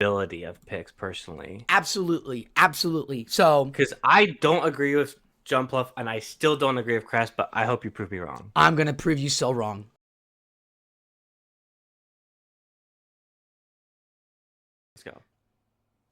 ability of picks personally. Absolutely, absolutely. So Because I don't agree with Jumpluff, and I still don't agree with Crest, but I hope you prove me wrong. I'm gonna prove you so wrong. Let's go.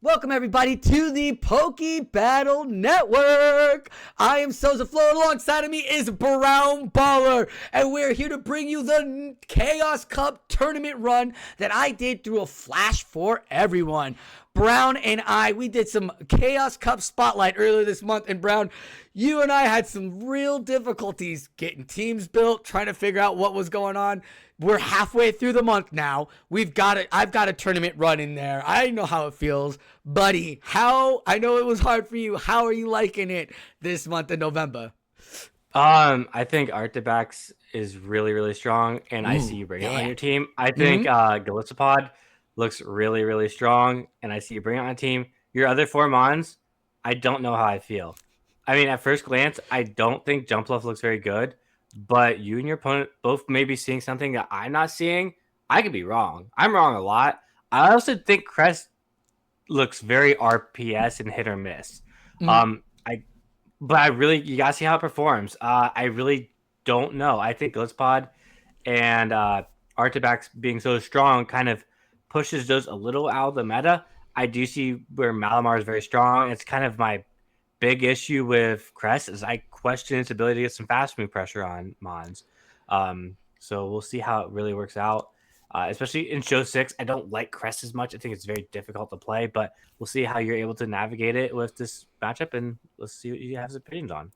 Welcome everybody to the Poke Battle Network. I am Sosaflo, and alongside of me is Brownballer, and we're here to bring you the Chaos Cup tournament run that I did through a Flash for Everyone. Brown and we did some Chaos Cup Spotlight earlier this month, and Brown, you and I had some real difficulties getting teams built, trying to figure out what was going on. We're halfway through the month now. I've got a tournament run in there. I know how it feels. Buddy, I know it was hard for you. How are you liking it this month in November? I think Artibax is really, really strong, and I see Ooh, you bring it on yeah. your team. I think Mm-hmm. Galissapod looks really, really strong, and I see you bring it on a team. Your other four Mons, I don't know how I feel. I mean, at first glance, I don't think Jumpluff looks very good, but you and your opponent both may be seeing something that I'm not seeing. I could be wrong. I'm wrong a lot. I also think Crest looks very RPS and hit or miss. Mm-hmm. I but I really, you gotta see how it performs. I really don't know. I think Glitspod and Artibax being so strong kind of pushes those a little out of the meta. I do see where Malamar is very strong. It's kind of my big issue with Crest is I question its ability to get some fast move pressure on Mons. So we'll see how it really works out. Especially in show 6, I don't like Crest as much. I think it's very difficult to play, but we'll see how you're able to navigate it with this matchup, and let's see what you have opinions on.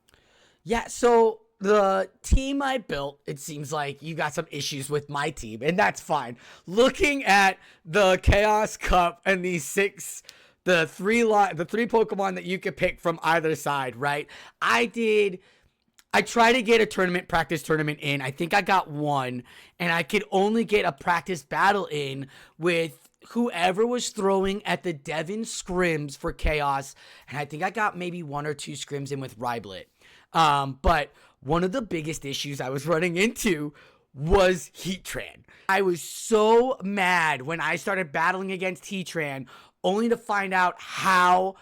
Yeah, so the team I built, it seems like you got some issues with my team, and that's fine. Looking at the Chaos Cup and the three Pokemon that you could pick from either side, right? I tried to get a practice tournament in. I think I got one, and I could only get a practice battle in with whoever was throwing at the Devon scrims for Chaos, and I think I got maybe one or two scrims in with Ryblet. But one of the biggest issues I was running into was Heatran. I was so mad when I started battling against Heatran, only to find out how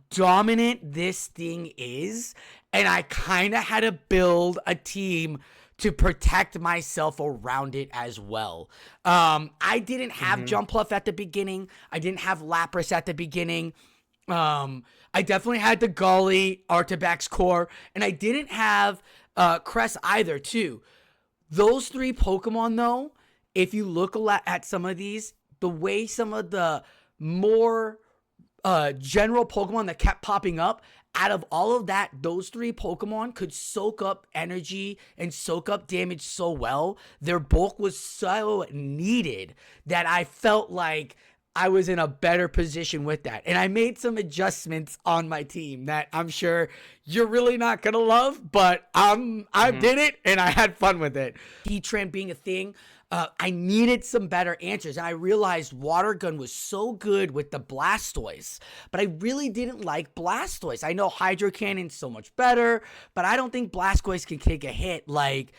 dominant this thing is. And I kind of had to build a team to protect myself around it as well. I didn't have Mm-hmm. Jumpluff at the beginning. I didn't have Lapras at the beginning. I definitely had the Golly, Artabax Core, and I didn't have Cress either, too. Those three Pokemon, though, if you look at some of these, the way some of the more general Pokemon that kept popping up, out of all of that, those three Pokemon could soak up energy and soak up damage so well. Their bulk was so needed that I felt like I was in a better position with that. And I made some adjustments on my team that I'm sure you're really not going to love, but I Mm-hmm. did it and I had fun with it. Heatran being a thing, I needed some better answers. And I realized Water Gun was so good with the Blastoise, but I really didn't like Blastoise. I know Hydro Cannon's so much better, but I don't think Blastoise can take a hit like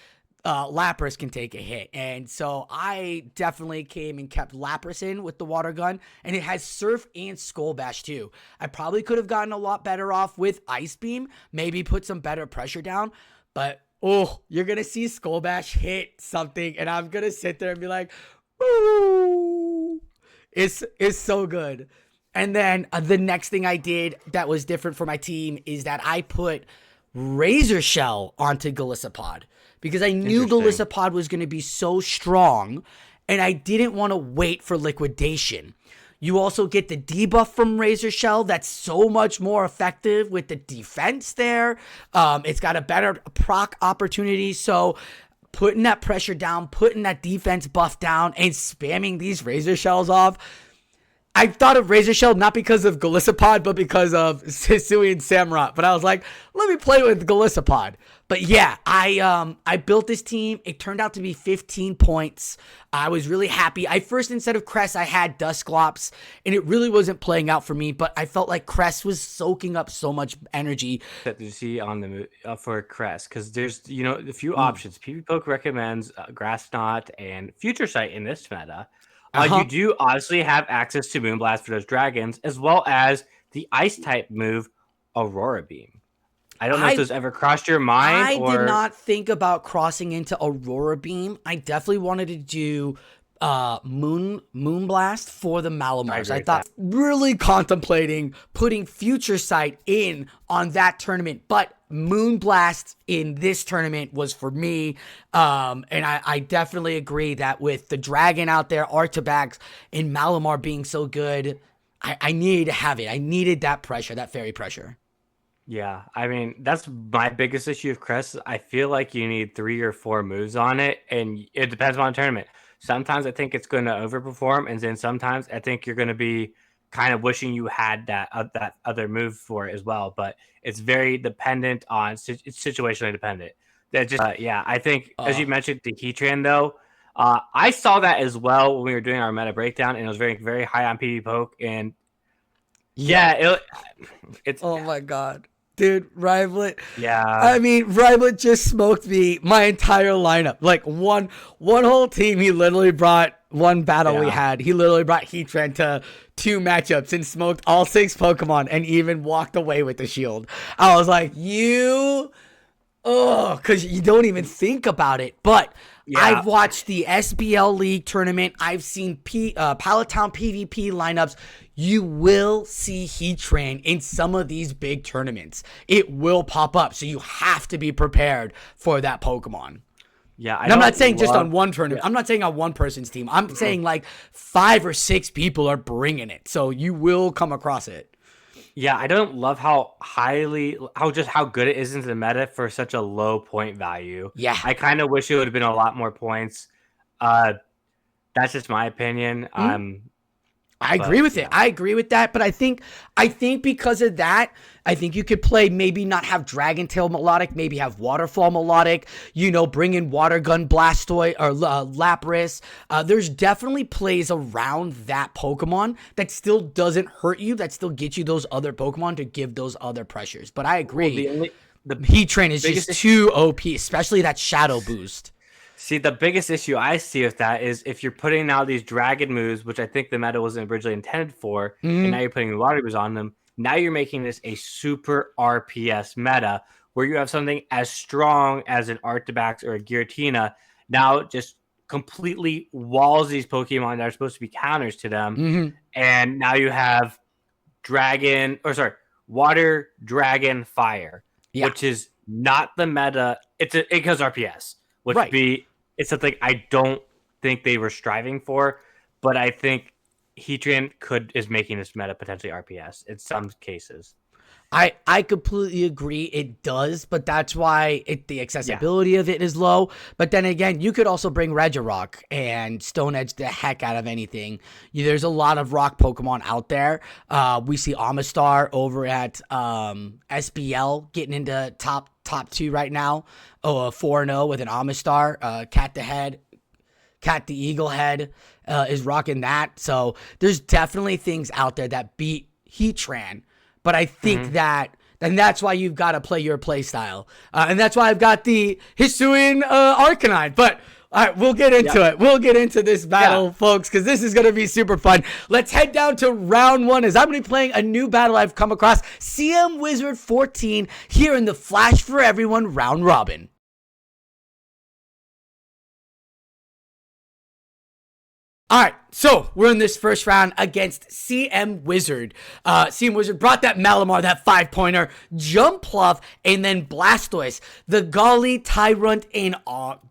Lapras can take a hit. And so I definitely came and kept Lapras in with the Water Gun. And it has Surf and Skull Bash too. I probably could have gotten a lot better off with Ice Beam, maybe put some better pressure down. But oh, you're going to see Skull Bash hit something. And I'm going to sit there and be like, ooh, it's so good. And then the next thing I did that was different for my team is that I put Razor Shell onto Galissapod because I knew Interesting. Galissapod was going to be so strong and I didn't want to wait for liquidation. You also get the debuff from Razor Shell that's so much more effective with the defense there. It's got a better proc opportunity. So putting that pressure down, putting that defense buff down, and spamming these Razor Shells off, I thought of Razor Shell not because of Galissapod, but because of Sisui and Samurott. But I was like, let me play with Galissapod. But yeah, I built this team. It turned out to be 15 points. I was really happy. Instead of Cress, I had Dusclops, and it really wasn't playing out for me. But I felt like Cress was soaking up so much energy. That you see on the for Crest, because there's a few Mm, options. PvPoke recommends Grass Knot and Future Sight in this meta. You do obviously have access to Moonblast for those dragons, as well as the ice type move, Aurora Beam. I don't know if those ever crossed your mind. I did not think about crossing into Aurora Beam. I definitely wanted to do Moonblast for the Malamars. I thought really contemplating putting Future Sight in on that tournament, but Moonblast in this tournament was for me. And I definitely agree that with the dragon out there, Artabax and Malamar being so good, I needed to have it. I needed that pressure, that fairy pressure. Yeah, I mean, that's my biggest issue with Crest. I feel like you need 3 or 4 moves on it, and it depends on the tournament. Sometimes I think it's going to overperform, and then sometimes I think you're going to be kind of wishing you had that other move for it as well. But it's very dependent on it's situationally dependent. That just yeah, I think as you mentioned the Heatran though, I saw that as well when we were doing our meta breakdown, and it was very high on PvP poke, and it's oh my god. Dude, Rivalet. Yeah. I mean, Rivalet just smoked my entire lineup. Like one whole team, he literally brought one battle we had. He literally brought Heatran to 2 matchups and smoked all 6 Pokemon and even walked away with the shield. I was like, because you don't even think about it. But I've watched the SBL League tournament. I've seen Palatown PvP lineups. You will see Heatran in some of these big tournaments. It will pop up, so you have to be prepared for that Pokemon. Yeah, I'm not saying just on one tournament. I'm not saying on one person's team. I'm saying like 5 or 6 people are bringing it, so you will come across it. Yeah, I don't love how good it is into the meta for such a low point value. Yeah, I kind of wish it would have been a lot more points. That's just my opinion. I agree with it. I agree with that. But I think because of that, I think you could play, maybe not have Dragon Tail melodic, maybe have Waterfall melodic, bring in Water Gun Blastoise or Lapras. There's definitely plays around that Pokemon that still doesn't hurt you, that still gets you those other Pokemon to give those other pressures. But I agree. The Heatran is just too OP, especially that Shadow boost. See, the biggest issue I see with that is if you're putting out these dragon moves, which I think the meta wasn't originally intended for, and now you're putting water moves on them, now you're making this a super RPS meta where you have something as strong as an Artabax or a Giratina now just completely walls these Pokemon that are supposed to be counters to them. And now you have water, dragon, fire, which is not the meta. It goes RPS, which would be... It's something I don't think they were striving for, but I think Heatran is making this meta potentially RPS in some cases. I completely agree it does, but that's why the accessibility of it is low. But then again, you could also bring Regirock and Stone Edge the heck out of anything. There's a lot of rock Pokemon out there. We see Amistar over at SBL getting into top 2 right now. 4-0 with an Amistar. Cat the Eagle Head is rocking that. So there's definitely things out there that beat Heatran. But I think and that's why you've got to play your play style. And that's why I've got the Hisuian Arcanine. But all right, we'll get into it. We'll get into this battle, folks, because this is going to be super fun. Let's head down to round 1 as I'm going to be playing a new battle I've come across, CM Wizard 14, here in the Flash for Everyone round robin. All right, so we're in this first round against CM Wizard. CM Wizard brought that Malamar, that 5-pointer, Jumpluff, and then Blastoise. The Golly, Tyrant, and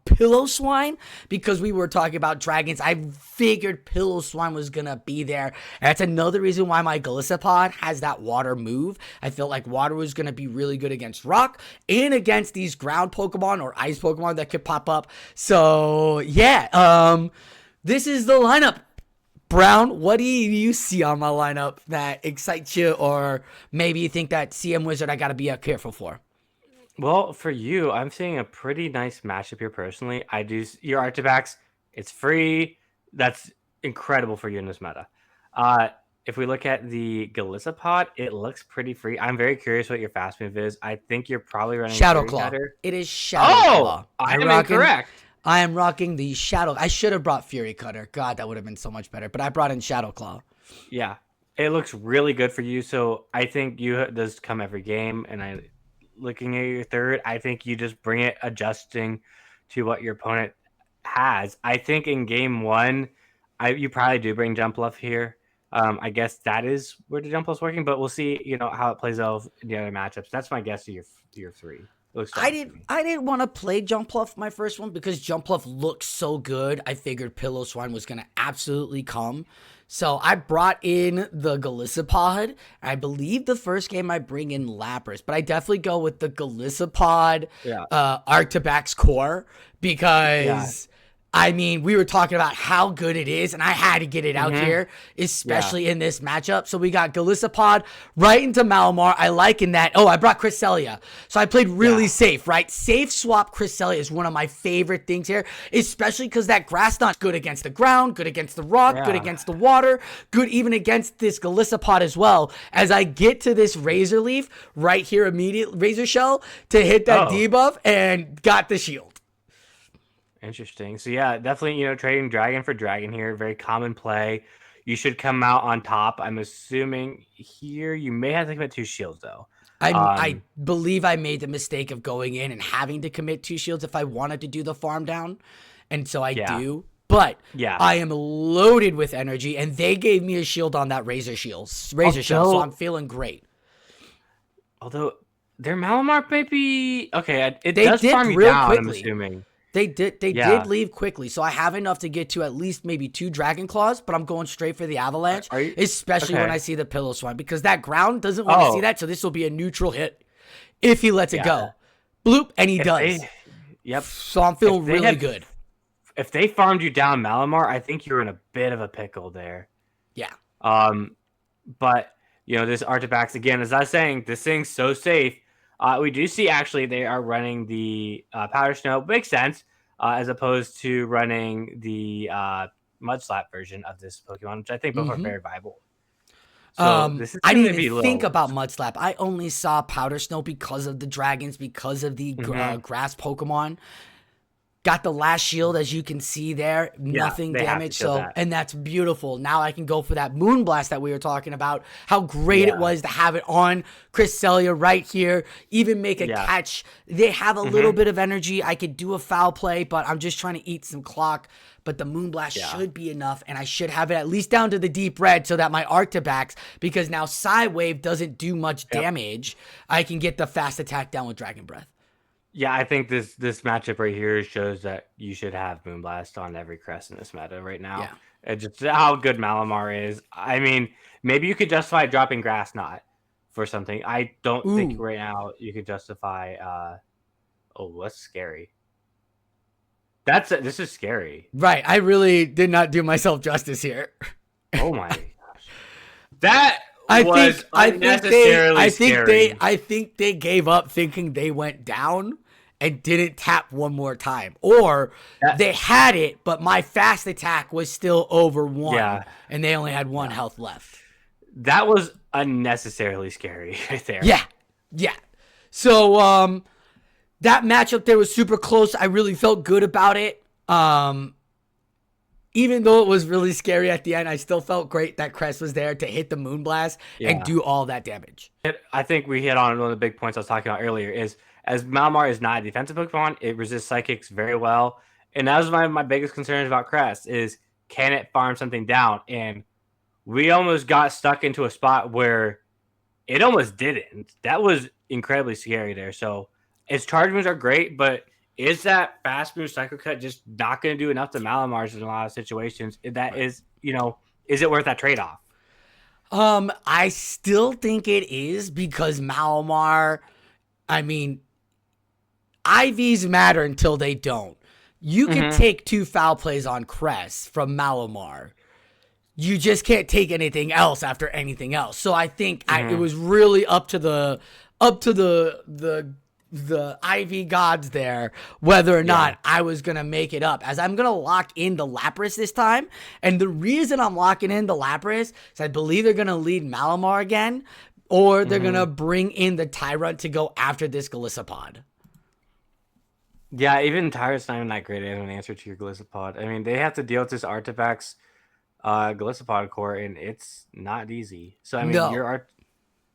Pillow-Swine. Because we were talking about dragons, I figured Pillow-Swine was going to be there. That's another reason why my Golisopod has that water move. I felt like water was going to be really good against rock and against these ground Pokemon or ice Pokemon that could pop up. So, yeah, this is the lineup. Brown, what do you see on my lineup that excites you, or maybe you think that CM Wizard I got to be careful for? Well, for you, I'm seeing a pretty nice matchup here personally. Your Artabax, it's free. That's incredible for you in this meta. If we look at the Golisopod, it looks pretty free. I'm very curious what your fast move is. I think you're probably running Shadow Claw. It is Shadow Claw. I am incorrect. I am rocking the Shadow. I should have brought Fury Cutter. God, that would have been so much better. But I brought in Shadow Claw. Yeah, it looks really good for you. So I think you does come every game, and looking at your third, I think you just bring it adjusting to what your opponent has. I think in game one, you probably do bring Jump Bluff here. I guess that is where the Jump Bluff's working, but we'll see. How it plays out in the other matchups. That's my guess to your three. It looks strong to me. I didn't want to play Jump Bluff my first one because Jump Bluff looks so good. I figured Pillow-Swine was going to absolutely come. So I brought in the Golisopod. I believe the first game I bring in Lapras, but I definitely go with the Golisopod, Arctibax Core because I mean, we were talking about how good it is, and I had to get it out here, especially in this matchup. So we got Golisopod right into Malamar. I like in that. Oh, I brought Cresselia. So I played really safe, right? Safe swap Cresselia is one of my favorite things here, especially because that Grass Knot's good against the ground, good against the rock, good against the water, good even against this Golisopod as well. As I get to this Razor Leaf right here, immediate Razor Shell to hit that debuff and got the shield. Interesting. So yeah, definitely, trading dragon for dragon here, very common play. You should come out on top. I'm assuming here you may have to commit 2 shields though. I believe I made the mistake of going in and having to commit 2 shields if I wanted to do the farm down. And so I do. But I am loaded with energy, and they gave me a shield on that Razor Shell, so I'm feeling great. Although their Malamar may be okay, it they does did farm you real down, quickly. I'm assuming. They did leave quickly, so I have enough to get to at least maybe 2 Dragon Claws, but I'm going straight for the Avalanche, especially when I see the Pillow-Swine, because that ground doesn't want to see that, so this will be a neutral hit if he lets it go. Bloop, and he does. So I'm feeling really good. If they farmed you down Malamar, I think you're in a bit of a pickle there. Yeah. But, this Artifact, again, as I was saying, this thing's so safe. We do see, actually, they are running the Powder Snow. Makes sense, as opposed to running the Mud Slap version of this Pokemon, which I think both are very viable. So this is I didn't even think about Mud Slap. I only saw Powder Snow because of the dragons, because of the grass Pokemon. Got the last shield, as you can see there. Nothing damage. So, and that's beautiful. Now I can go for that Moonblast that we were talking about. How great it was to have it on Cresselia right here. Even make a catch. They have a little bit of energy. I could do a foul play, but I'm just trying to eat some clock. But the Moonblast should be enough, and I should have it at least down to the deep red so that my Arctibax, because now Psywave doesn't do much damage, I can get the fast attack down with Dragon Breath. Yeah, I think this matchup right here shows that you should have Moonblast on every crest in this meta right now. Yeah. And just how good Malamar is. I mean, maybe you could justify dropping Grass Knot for something. I don't think right now you could justify. That's scary. This is scary. Right. I really did not do myself justice here. Oh my gosh. That was unnecessarily scary. I think they gave up thinking they went down and didn't tap one more time. Or they had it, but my fast attack was still over 1, and they only had 1 health left. That was unnecessarily scary right there. Yeah. So, that matchup there was super close. I really felt good about it. Even though it was really scary at the end, I still felt great that Crest was there to hit the Moonblast and do all that damage. I think we hit on one of the big points I was talking about earlier is, as Malamar is not a defensive Pokemon, it resists Psychics very well. And that was my biggest concerns about Crest is, can it farm something down? And we almost got stuck into a spot where it almost didn't. That was incredibly scary there. So its charge moves are great, but is that fast move Psycho Cut just not going to do enough to Malamars in a lot of situations? That is, is it worth that trade-off? I still think it is, because Malamar, I mean, IVs matter until they don't. You can take 2 foul plays on Crest from Malamar. You just can't take anything else after anything else. So I think it was really up to the IV gods there, whether or not I was going to make it up, as I'm going to lock in the Lapras this time. And the reason I'm locking in the Lapras is I believe they're going to lead Malamar again, or they're going to bring in the Tyrant to go after this Golisopod. Yeah, even Tyra's not even that great as an answer to your Gliscopod. I mean, they have to deal with this Artifacts Gliscopod core, and it's not easy. So I mean, No.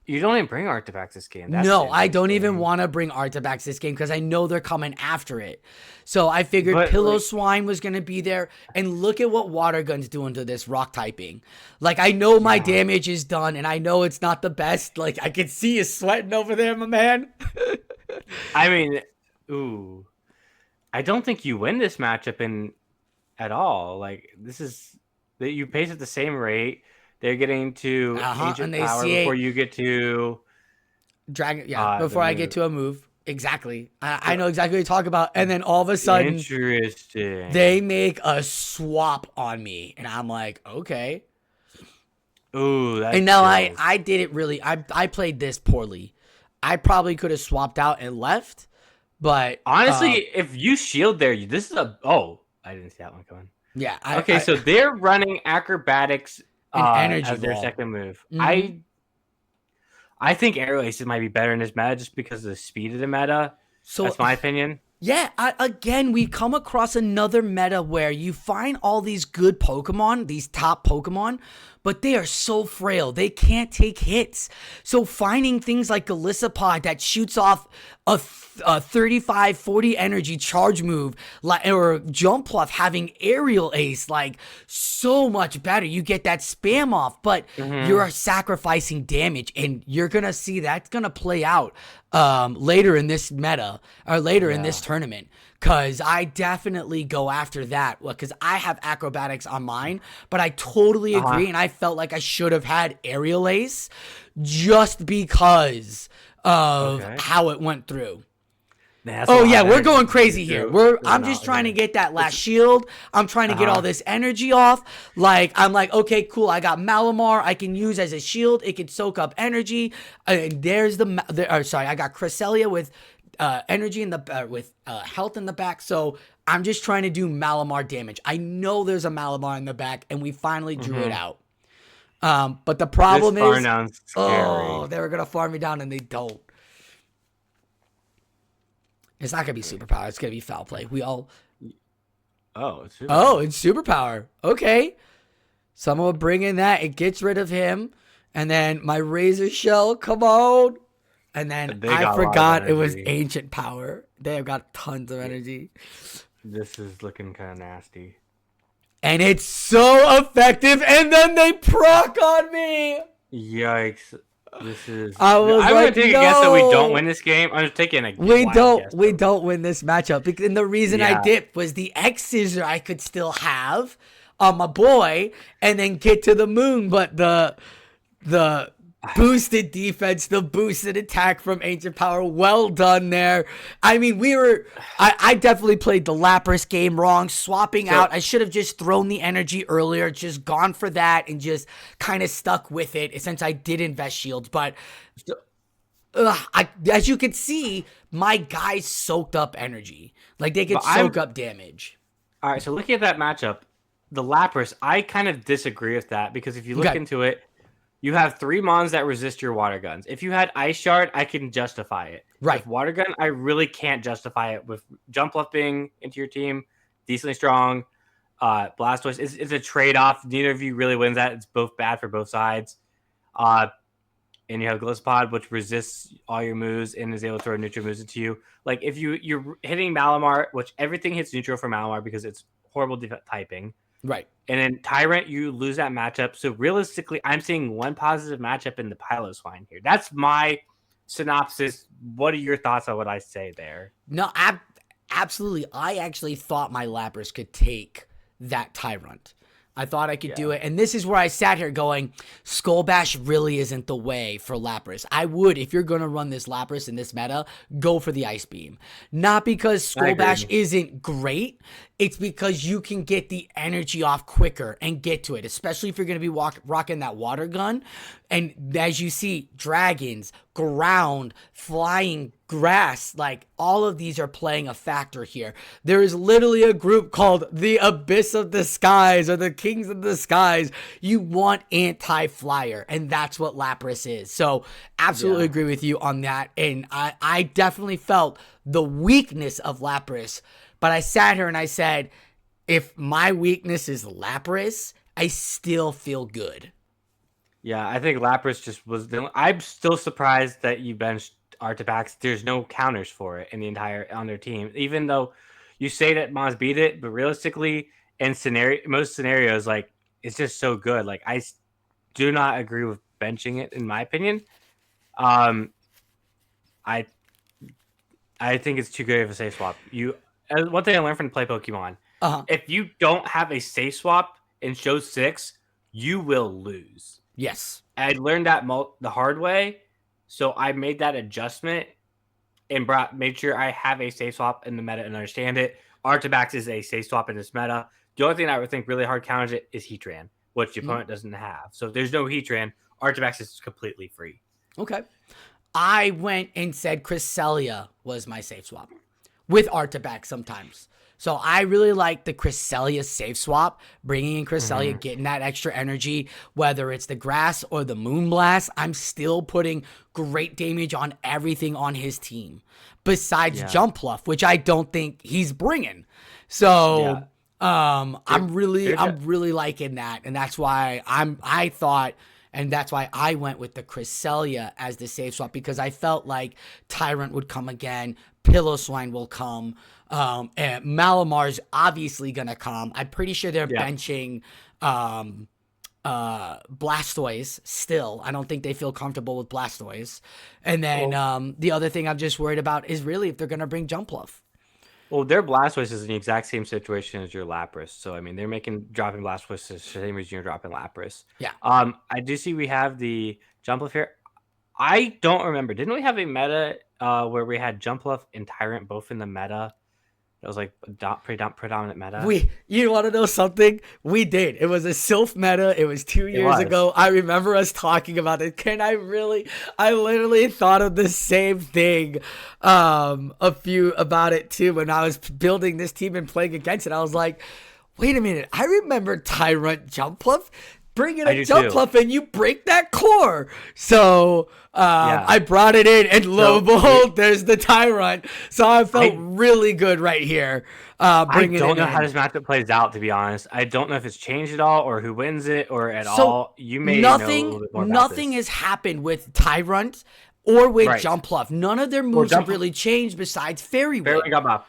you don't even bring Artifacts this game. That's No, I don't even interesting. want to bring Artifacts this game because I know they're coming after it. So I figured But Pillow like, Swine was going to be there. And look at what Water Gun's doing to this rock typing. Like, I know my yeah, damage is done and I know it's not the best. Like, I can see you sweating over there, my man. I mean, ooh, I don't think you win this matchup in at all. Like this is that you pace at the same rate. They're getting to And Ancient they Power see before it. you get to Dragon, yeah, the before I get move. to a move. Exactly. I So know exactly what you're talking about. And then all of a sudden, they interesting. make a swap on me. And I'm like, okay. Ooh, And that now chills. I did it really. I played this poorly. I probably could have swapped out and left, but Honestly, if you shield there, this is a I didn't see that one coming. yeah, Okay, so they're running acrobatics an energy as their ball. second move. Mm-hmm. I think aerial aces might be better in this meta just because of the speed of the meta. So That's my opinion. yeah, again, we come across another meta where you find all these good Pokemon, these top Pokemon, but they are so frail. They can't take hits. So finding things like Golisopod that shoots off a 35, 40 energy charge move, or Jumpluff having Aerial Ace, like so much better. You get that spam off, but you're sacrificing damage, and you're going to see that's going to play out later in this meta, or later in this tournament. Because I definitely go after that. Because I have acrobatics on mine. But I totally agree. And I felt like I should have had Aerial Ace just because of how it went through. Man, Oh yeah, we're going crazy here. I'm just trying to okay. get that last shield. I'm trying to get all this energy off. Like I'm like, okay, cool. I got Malamar. I can use as a shield. It can soak up energy. And there's I got Cresselia with energy in the with health in the back. So I'm just trying to do Malamar damage. I know there's a Malamar in the back, and we finally drew it out. But the problem This is, down's oh, scary. they were gonna farm me down, and they don't. It's not gonna be superpower. It's gonna be foul play. We all. Oh, it's super. Oh, it's superpower. Okay. Someone will bring in that. It gets rid of him, and then my Razor Shell. Come on. And then They I got a lot of forgot it was energy. ancient power. They have got tons of energy. This is looking kind of nasty. And it's so effective. And then they proc on me. Yikes! This is. I was I'm gonna like, take a guess that we don't no. win this game. I'm just taking a We wild don't. guess, We though. don't win this matchup. And the reason I Yeah. dipped was the X scissor I could still have on my boy, and then get to the moon. But the boosted defense, the boosted attack from Ancient Power, well done there. I mean, I definitely played the Lapras game wrong, swapping out. I should have just thrown the energy earlier, just gone for that, and just kind of stuck with it since I did invest shields. But as you can see, my guys soaked up energy. Like they could soak up damage. All right, so looking at that matchup, the Lapras, I kind of disagree with that because if you look Okay. into it, you have 3 mons that resist your water guns. If you had Ice Shard, I can justify it. Right. With Water Gun, I really can't justify it. With Jumpluff being into your team, decently strong, Blastoise, it's a trade-off. Neither of you really wins that. It's both bad for both sides. And you have Gliscopod, which resists all your moves and is able to throw neutral moves into you. Like if you're hitting Malamar, which everything hits neutral for Malamar because it's horrible typing. Right. And then Tyrant, you lose that matchup. So realistically, I'm seeing one positive matchup in the Piloswine here. That's my synopsis. What are your thoughts on what I say there? No, absolutely. I actually thought my Lapras could take that Tyrant. I thought I could do it. And this is where I sat here going, Skull Bash really isn't the way for Lapras. I would, if you're going to run this Lapras in this meta, go for the Ice Beam. Not because Skull Bash isn't great. It's because you can get the energy off quicker and get to it, especially if you're going to be rocking that water gun. And as you see, dragons, ground, flying grass, like all of these are playing a factor here. There is literally a group called the Abyss of the Skies or the Kings of the Skies. You want anti-flyer, and that's what Lapras is. So absolutely agree with you on that. And I definitely felt the weakness of Lapras, but I sat here and I said, if my weakness is Lapras, I still feel good. Yeah, I think Lapras just was. I'm still surprised that you benched Artifax. There's no counters for it in the entire on their team. Even though you say that Mons beat it, but realistically, in most scenarios, like it's just so good. Like do not agree with benching it, in my opinion. Um, I I think it's too good of a safe swap. One thing I learned from play Pokemon: if you don't have a safe swap in Show 6, you will lose. Yes. I learned that the hard way, so I made that adjustment and made sure I have a safe swap in the meta and understand it. Artabax is a safe swap in this meta. The only thing I would think really hard counters it is Heatran, which the opponent doesn't have. So if there's no Heatran, Artabax is completely free. Okay. I went and said Cresselia was my safe swap with Artabax sometimes. So I really like the Cresselia safe swap, bringing in Cresselia, getting that extra energy, whether it's the grass or the Moonblast. I'm still putting great damage on everything on his team besides Jumpluff, which I don't think he's bringing. So I'm really liking that. And that's why that's why I went with the Cresselia as the safe swap, because I felt like Tyrant would come again, Pillow-Swine will come, and Malamar's obviously going to come. I'm pretty sure they're benching Blastoise still. I don't think they feel comfortable with Blastoise. And then the other thing I'm just worried about is really if they're going to bring Jumpluff. Well, their Blastoise is in the exact same situation as your Lapras. So, I mean, they're dropping Blastoise the same as you're dropping Lapras. Yeah. I do see we have the Jumpluff here. I don't remember. Didn't we have a meta where we had Jumpluff and Tyrant both in the meta? It was like predominant meta. You want to know something? We did. It was a Sylph meta. It was 2 years ago. I remember us talking about it. I literally thought of the same thing about it too when I was building this team and playing against it. I was like, wait a minute. I remember Tyrant Jumpluff. Bring in a Jumpluff and you break that core. So I brought it in, and lo and behold, there's the Tyrant. So I felt really good right here. I don't know how this matchup plays out, to be honest. I don't know if it's changed at all or who wins it or at all. You may know a little bit more about nothing has happened with Tyrant or with Jumpluff. None of their moves have really changed besides Fairy Wind. Fairy got buffed.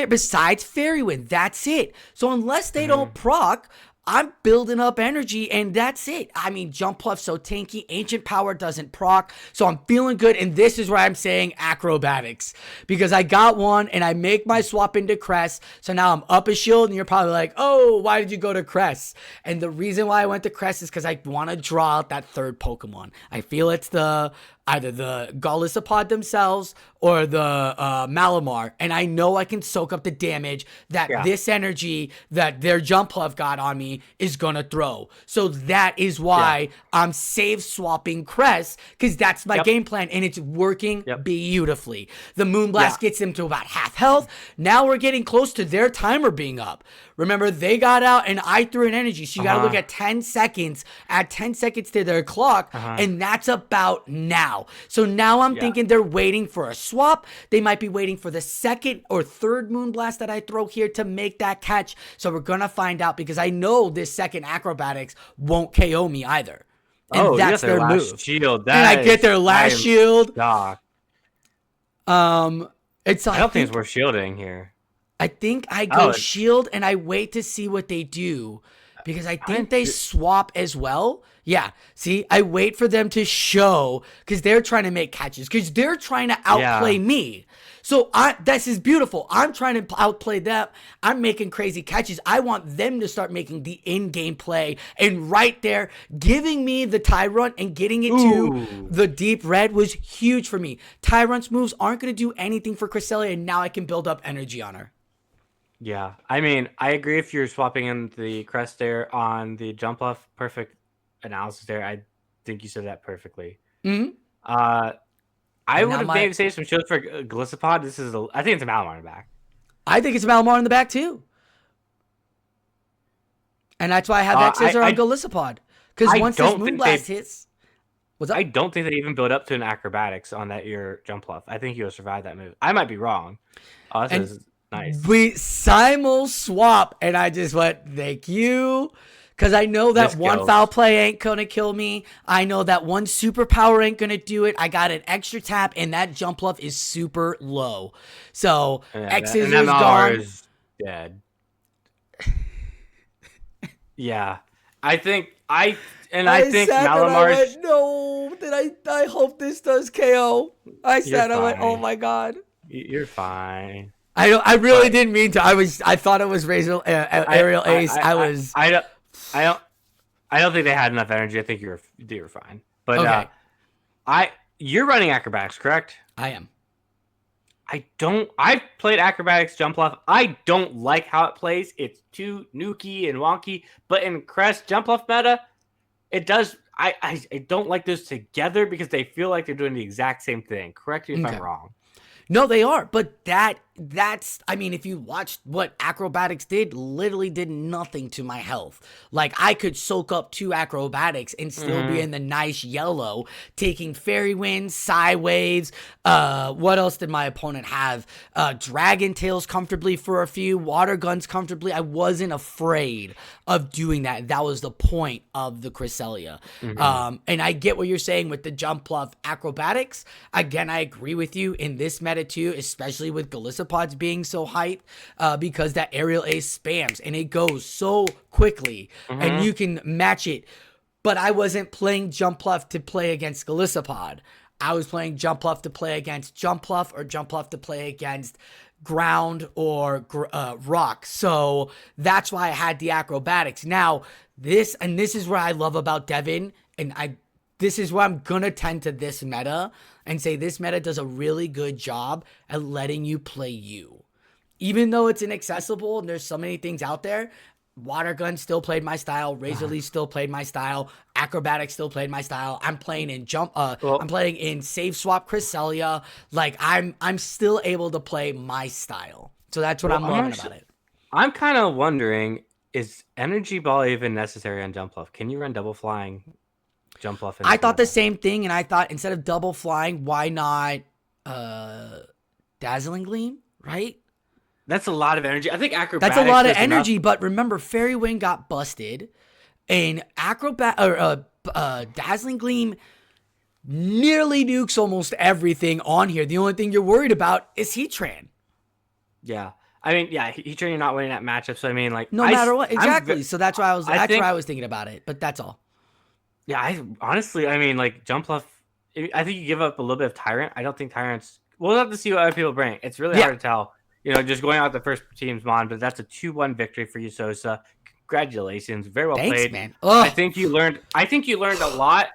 Besides Fairy Wind, that's it. So unless they don't proc, I'm building up energy, and that's it. I mean, Jumpluff's so tanky. Ancient Power doesn't proc, so I'm feeling good. And this is where I'm saying acrobatics, because I got one, and I make my swap into Crest. So now I'm up a shield, and you're probably like, oh, why did you go to Crest? And the reason why I went to Crest is because I want to draw out that third Pokemon. I feel it's either the Golisopod themselves or the Malamar. And I know I can soak up the damage that this energy that their Jumpluff got on me is going to throw. So that is why I'm save swapping Crest, because that's my game plan, and it's working beautifully. The Moonblast gets them to about half health. Now we're getting close to their timer being up. Remember, they got out and I threw an energy. So you got to look at 10 seconds. Add 10 seconds to their clock, and that's about now. So now I'm thinking they're waiting for a swap. They might be waiting for the second or third Moonblast that I throw here to make that catch. So we're going to find out, because I know this second Acrobatics won't KO me either. And that's their move. Shield. And I get their last shield. I don't think it's worth shielding here. I think I go shield and I wait to see what they do, because I think they swap as well. Yeah. See, I wait for them to show, because they're trying to make catches, because they're trying to outplay me. So this is beautiful. I'm trying to outplay them. I'm making crazy catches. I want them to start making the in-game play. And right there, giving me the Tyrant and getting it to the deep red was huge for me. Tyrant's moves aren't going to do anything for Cresselia, and now I can build up energy on her. Yeah. I mean, I agree if you're swapping in the Crest there on the Jumpluff. Perfect analysis there. I think you said that perfectly. I And would now have maybe saved some shows for Gliscopod. I think it's a Malamar in the back. I think it's Malamar in the back too. And that's why I have X Scissor on Gliscopod. Because once this Moonblast hits... What's up? I don't think they even build up to an acrobatics on that your jump bluff. I think you'll survive that move. I might be wrong. Oh, this is nice. We simul swap, and I just went, thank you. Because I know that one foul play ain't going to kill me. I know that one superpower ain't going to do it. I got an extra tap, and that jump bluff is super low. So, X Scissor's gone. Is dead. Yeah. I think Malamar's... No, I hope this does KO. I went, oh my god. You're fine. I really didn't mean to. I thought it was Aerial Ace. I don't think they had enough energy. I think you were fine. But okay. You're running acrobatics, correct? I am. I've played acrobatics jump bluff. I don't like how it plays. It's too nuky and wonky. But in Crest jump bluff meta, it does. I don't like those together because they feel like they're doing the exact same thing. Correct me if I'm wrong. No, they are. But that's, I mean, if you watched what acrobatics did, literally did nothing to my health. Like, I could soak up 2 acrobatics and still be in the nice yellow, taking fairy winds, psy waves. What else did my opponent have? Dragon tails comfortably for a few, water guns comfortably. I wasn't afraid of doing that. That was the point of the Cresselia. And I get what you're saying with the jump bluff acrobatics. Again, I agree with you in this meta too, especially with Gliscopods being so hyped, because that Aerial Ace spams and it goes so quickly and you can match it. But I wasn't playing Jump Bluff to play against Gliscopod. I was playing Jump Bluff to play against Jump Bluff or Jump Bluff to play against ground or rock. So that's why I had the acrobatics. Now, this is what I love about Devon, and this is where I'm gonna tend to this meta and say this meta does a really good job at letting you play you. Even though it's inaccessible and there's so many things out there, Water Gun still played my style, Razor Leaf still played my style, Acrobatics still played my style. I'm playing in I'm playing in Save Swap Cresselia. Like, I'm still able to play my style. So that's what I'm loving about it. I'm kind of wondering, is Energy Ball even necessary on Jump Bluff? Can you run double flying Jump Bluff? I thought the same thing, and I thought instead of double flying, why not Dazzling Gleam, right? That's a lot of energy. I think Acrobatics... That's a lot of energy, but remember, Fairy Wind got busted, and Dazzling Gleam nearly nukes almost everything on here. The only thing you're worried about is Heatran. Yeah. I mean, yeah, Heatran, you're not winning that matchup, so I mean, like... No matter what. Exactly. So that's why I was thinking about it, but that's all. Yeah, honestly, I mean, like, Jump Bluff... I think you give up a little bit of Tyrant. I don't think Tyrant's... We'll have to see what other people bring. It's really hard to tell. You know, just going out the first team's Mon, but that's a 2-1 victory for you, Sosa. Congratulations. Very well played. Man. I think you learned a lot,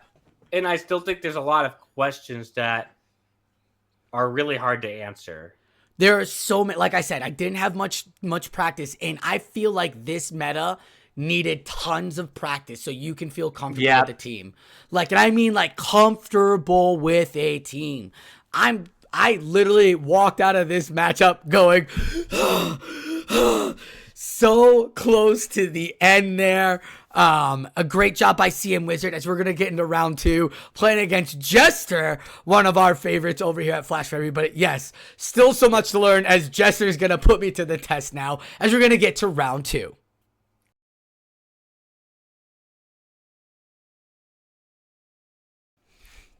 and I still think there's a lot of questions that are really hard to answer. There are so many, like I said, I didn't have much practice, and I feel like this meta needed tons of practice so you can feel comfortable with the team. Like, and I mean like comfortable with a team. I literally walked out of this matchup going so close to the end there. A great job by CM Wizard as we're going to get into round 2, playing against Jester, one of our favorites over here at Flash4Everybody. But yes, still so much to learn as Jester is going to put me to the test now as we're going to get to round 2.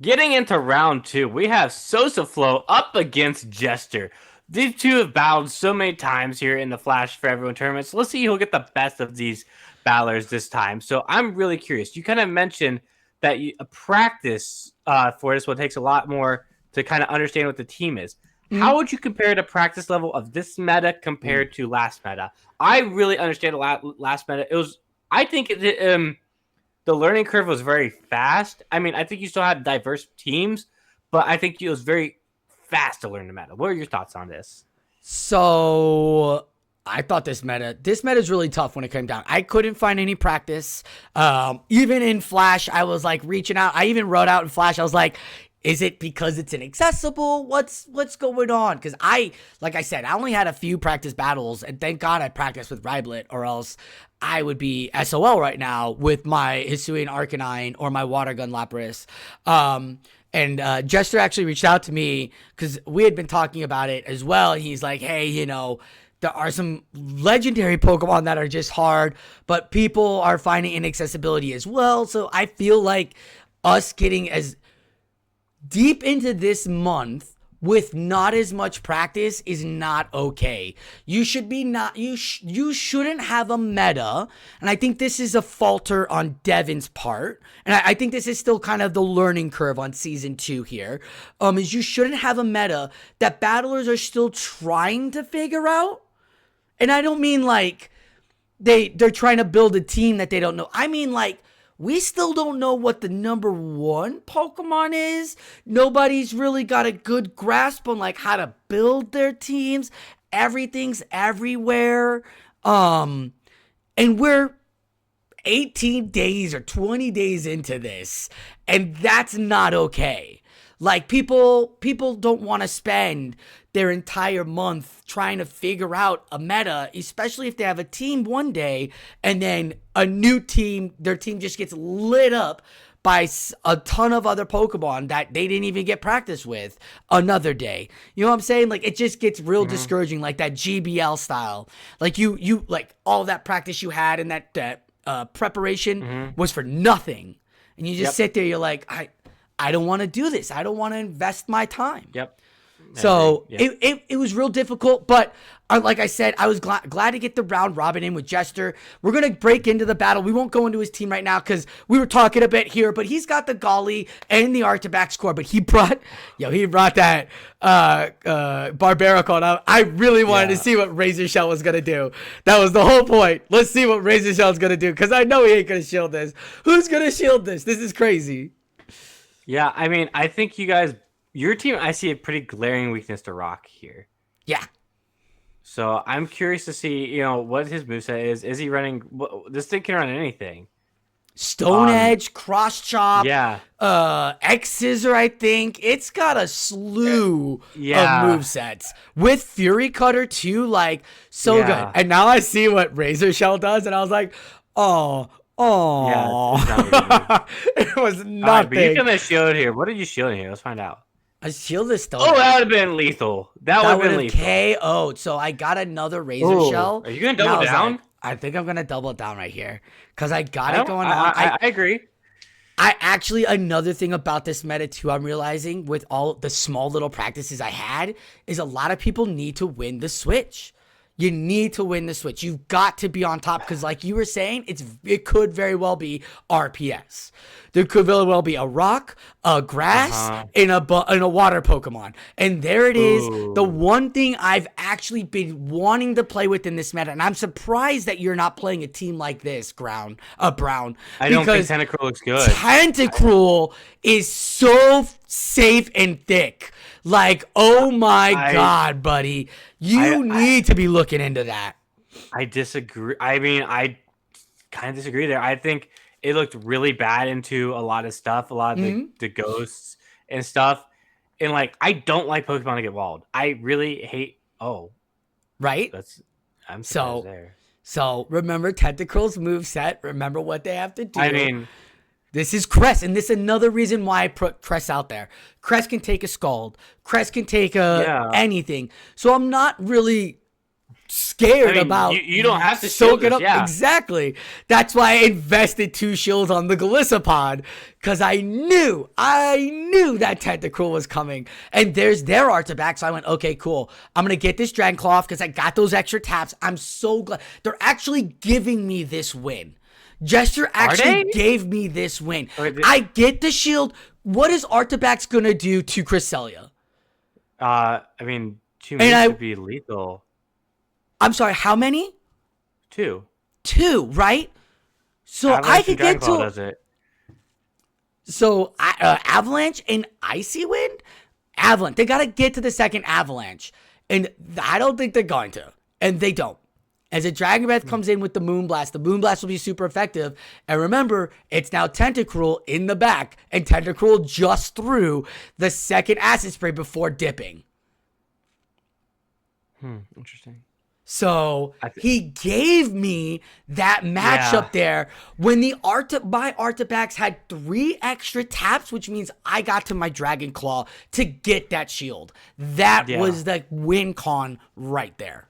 Getting into round 2, we have Sosaflo up against Jester. These two have battled so many times here in the Flash4Everyone tournament. So let's see who'll get the best of these battlers this time. So I'm really curious. You kind of mentioned that a practice for this one takes a lot more to kind of understand what the team is. How would you compare the practice level of this meta compared to last meta? I really understand the last meta. I think the learning curve was very fast. I mean, I think you still had diverse teams, but I think it was very fast to learn the meta. What are your thoughts on this? So I thought this meta is really tough when it came down. I couldn't find any practice. Even in Flash, I was like reaching out. I even wrote out in Flash. I was like, Is it because it's inaccessible? What's going on? Because like I said, I only had a few practice battles, and thank God I practiced with Riblet, or else I would be SOL right now with my Hisuian Arcanine or my Water Gun Lapras. And Jester actually reached out to me because we had been talking about it as well. He's like, hey, you know, there are some legendary Pokemon that are just hard, but people are finding inaccessibility as well. So I feel like us getting as deep into this month with not as much practice is not okay. You should be not, you shouldn't have a meta. And I think this is a falter on Devon's part. And I think this is still kind of the learning curve on season 2 here. Is you shouldn't have a meta that battlers are still trying to figure out. And I don't mean like they're trying to build a team that they don't know. I mean like, we still don't know what the number 1 Pokemon is. Nobody's really got a good grasp on like how to build their teams. Everything's everywhere. And we're 18 days or 20 days into this, and that's not okay. Like people don't want to spend their entire month trying to figure out a meta, especially if they have a team one day and then a new team, their team just gets lit up by a ton of other Pokemon that they didn't even get practice with another day. You know what I'm saying? Like it just gets real discouraging, like that GBL style. Like you like all that practice you had and that preparation was for nothing. And you just sit there, you're like, I don't want to do this. I don't want to invest my time. So it was real difficult, but like I said, I was glad to get the round robin in with Jester. We're going to break into the battle. We won't go into his team right now because we were talking a bit here, but he's got the Golly and the Artibax score, but he brought that Barbarical. I really wanted to see what Razor Shell was going to do. That was the whole point. Let's see what Razor Shell is going to do because I know he ain't going to shield this. Who's going to shield this? This is crazy. Yeah, I mean, I think you guys... Your team, I see a pretty glaring weakness to Rock here. Yeah. So I'm curious to see, you know, what his moveset is. Is he running... This thing can run anything. Stone Edge, Cross Chop, yeah, X Scissor, I think. It's got a slew of movesets. With Fury Cutter, too, like, so good. And now I see what Razor Shell does, and I was like, oh... Yeah, it was nothing. Right, but you can shield here. What did you shield here? Let's find out. A shield is still. Oh, that would have been lethal. That would have been lethal. KO'd. So I got another Razor Shell. Are you gonna double down? Like, I think I'm gonna double down right here because I got it going on. I agree. I actually, another thing about this meta too, I'm realizing with all the small little practices I had is a lot of people need to win the Switch. You need to win the Switch. You've got to be on top because, like you were saying, it could very well be RPS. There could very well be a rock, a grass, and a water Pokemon. And there it is. The one thing I've actually been wanting to play with in this meta, and I'm surprised that you're not playing a team like this, Brown. I don't think Tentacruel looks good. Tentacruel is so safe and thick. Like, oh my God, buddy. You need to be looking into that. I disagree. I mean, I kind of disagree there. I think it looked really bad into a lot of stuff, a lot of the ghosts and stuff. And, like, I don't like Pokemon to get walled. I really hate... Right? I'm surprised there. So, remember Tentacruel's moveset. Remember what they have to do. I mean... This is Crest, and this is another reason why I put Crest out there. Crest can take a Scald. Crest can take anything. So I'm not really scared about... You don't have to soak it up. Yeah. Exactly. That's why I invested 2 shields on the Galissapod, because I knew that Tentacruel was coming. And there's their Artibax, so I went, okay, cool. I'm going to get this Dragon Claw off because I got those extra taps. I'm so glad. They're actually giving me this win. Jester actually gave me this win. I get the shield. What is Artibax going to do to Cresselia? I mean, 2 moves would be lethal. I'm sorry, how many? 2. 2, right? So I could get to... Does it. So Avalanche and Icy Wind? Avalanche. They got to get to the second Avalanche. And I don't think they're going to. And they don't. As a Dragon Breath comes in with the Moonblast will be super effective. And remember, it's now Tentacruel in the back, and Tentacruel just threw the second Acid Spray before dipping. Interesting. So he gave me that matchup there when my Artifax had 3 extra taps, which means I got to my Dragon Claw to get that shield. That was the win con right there.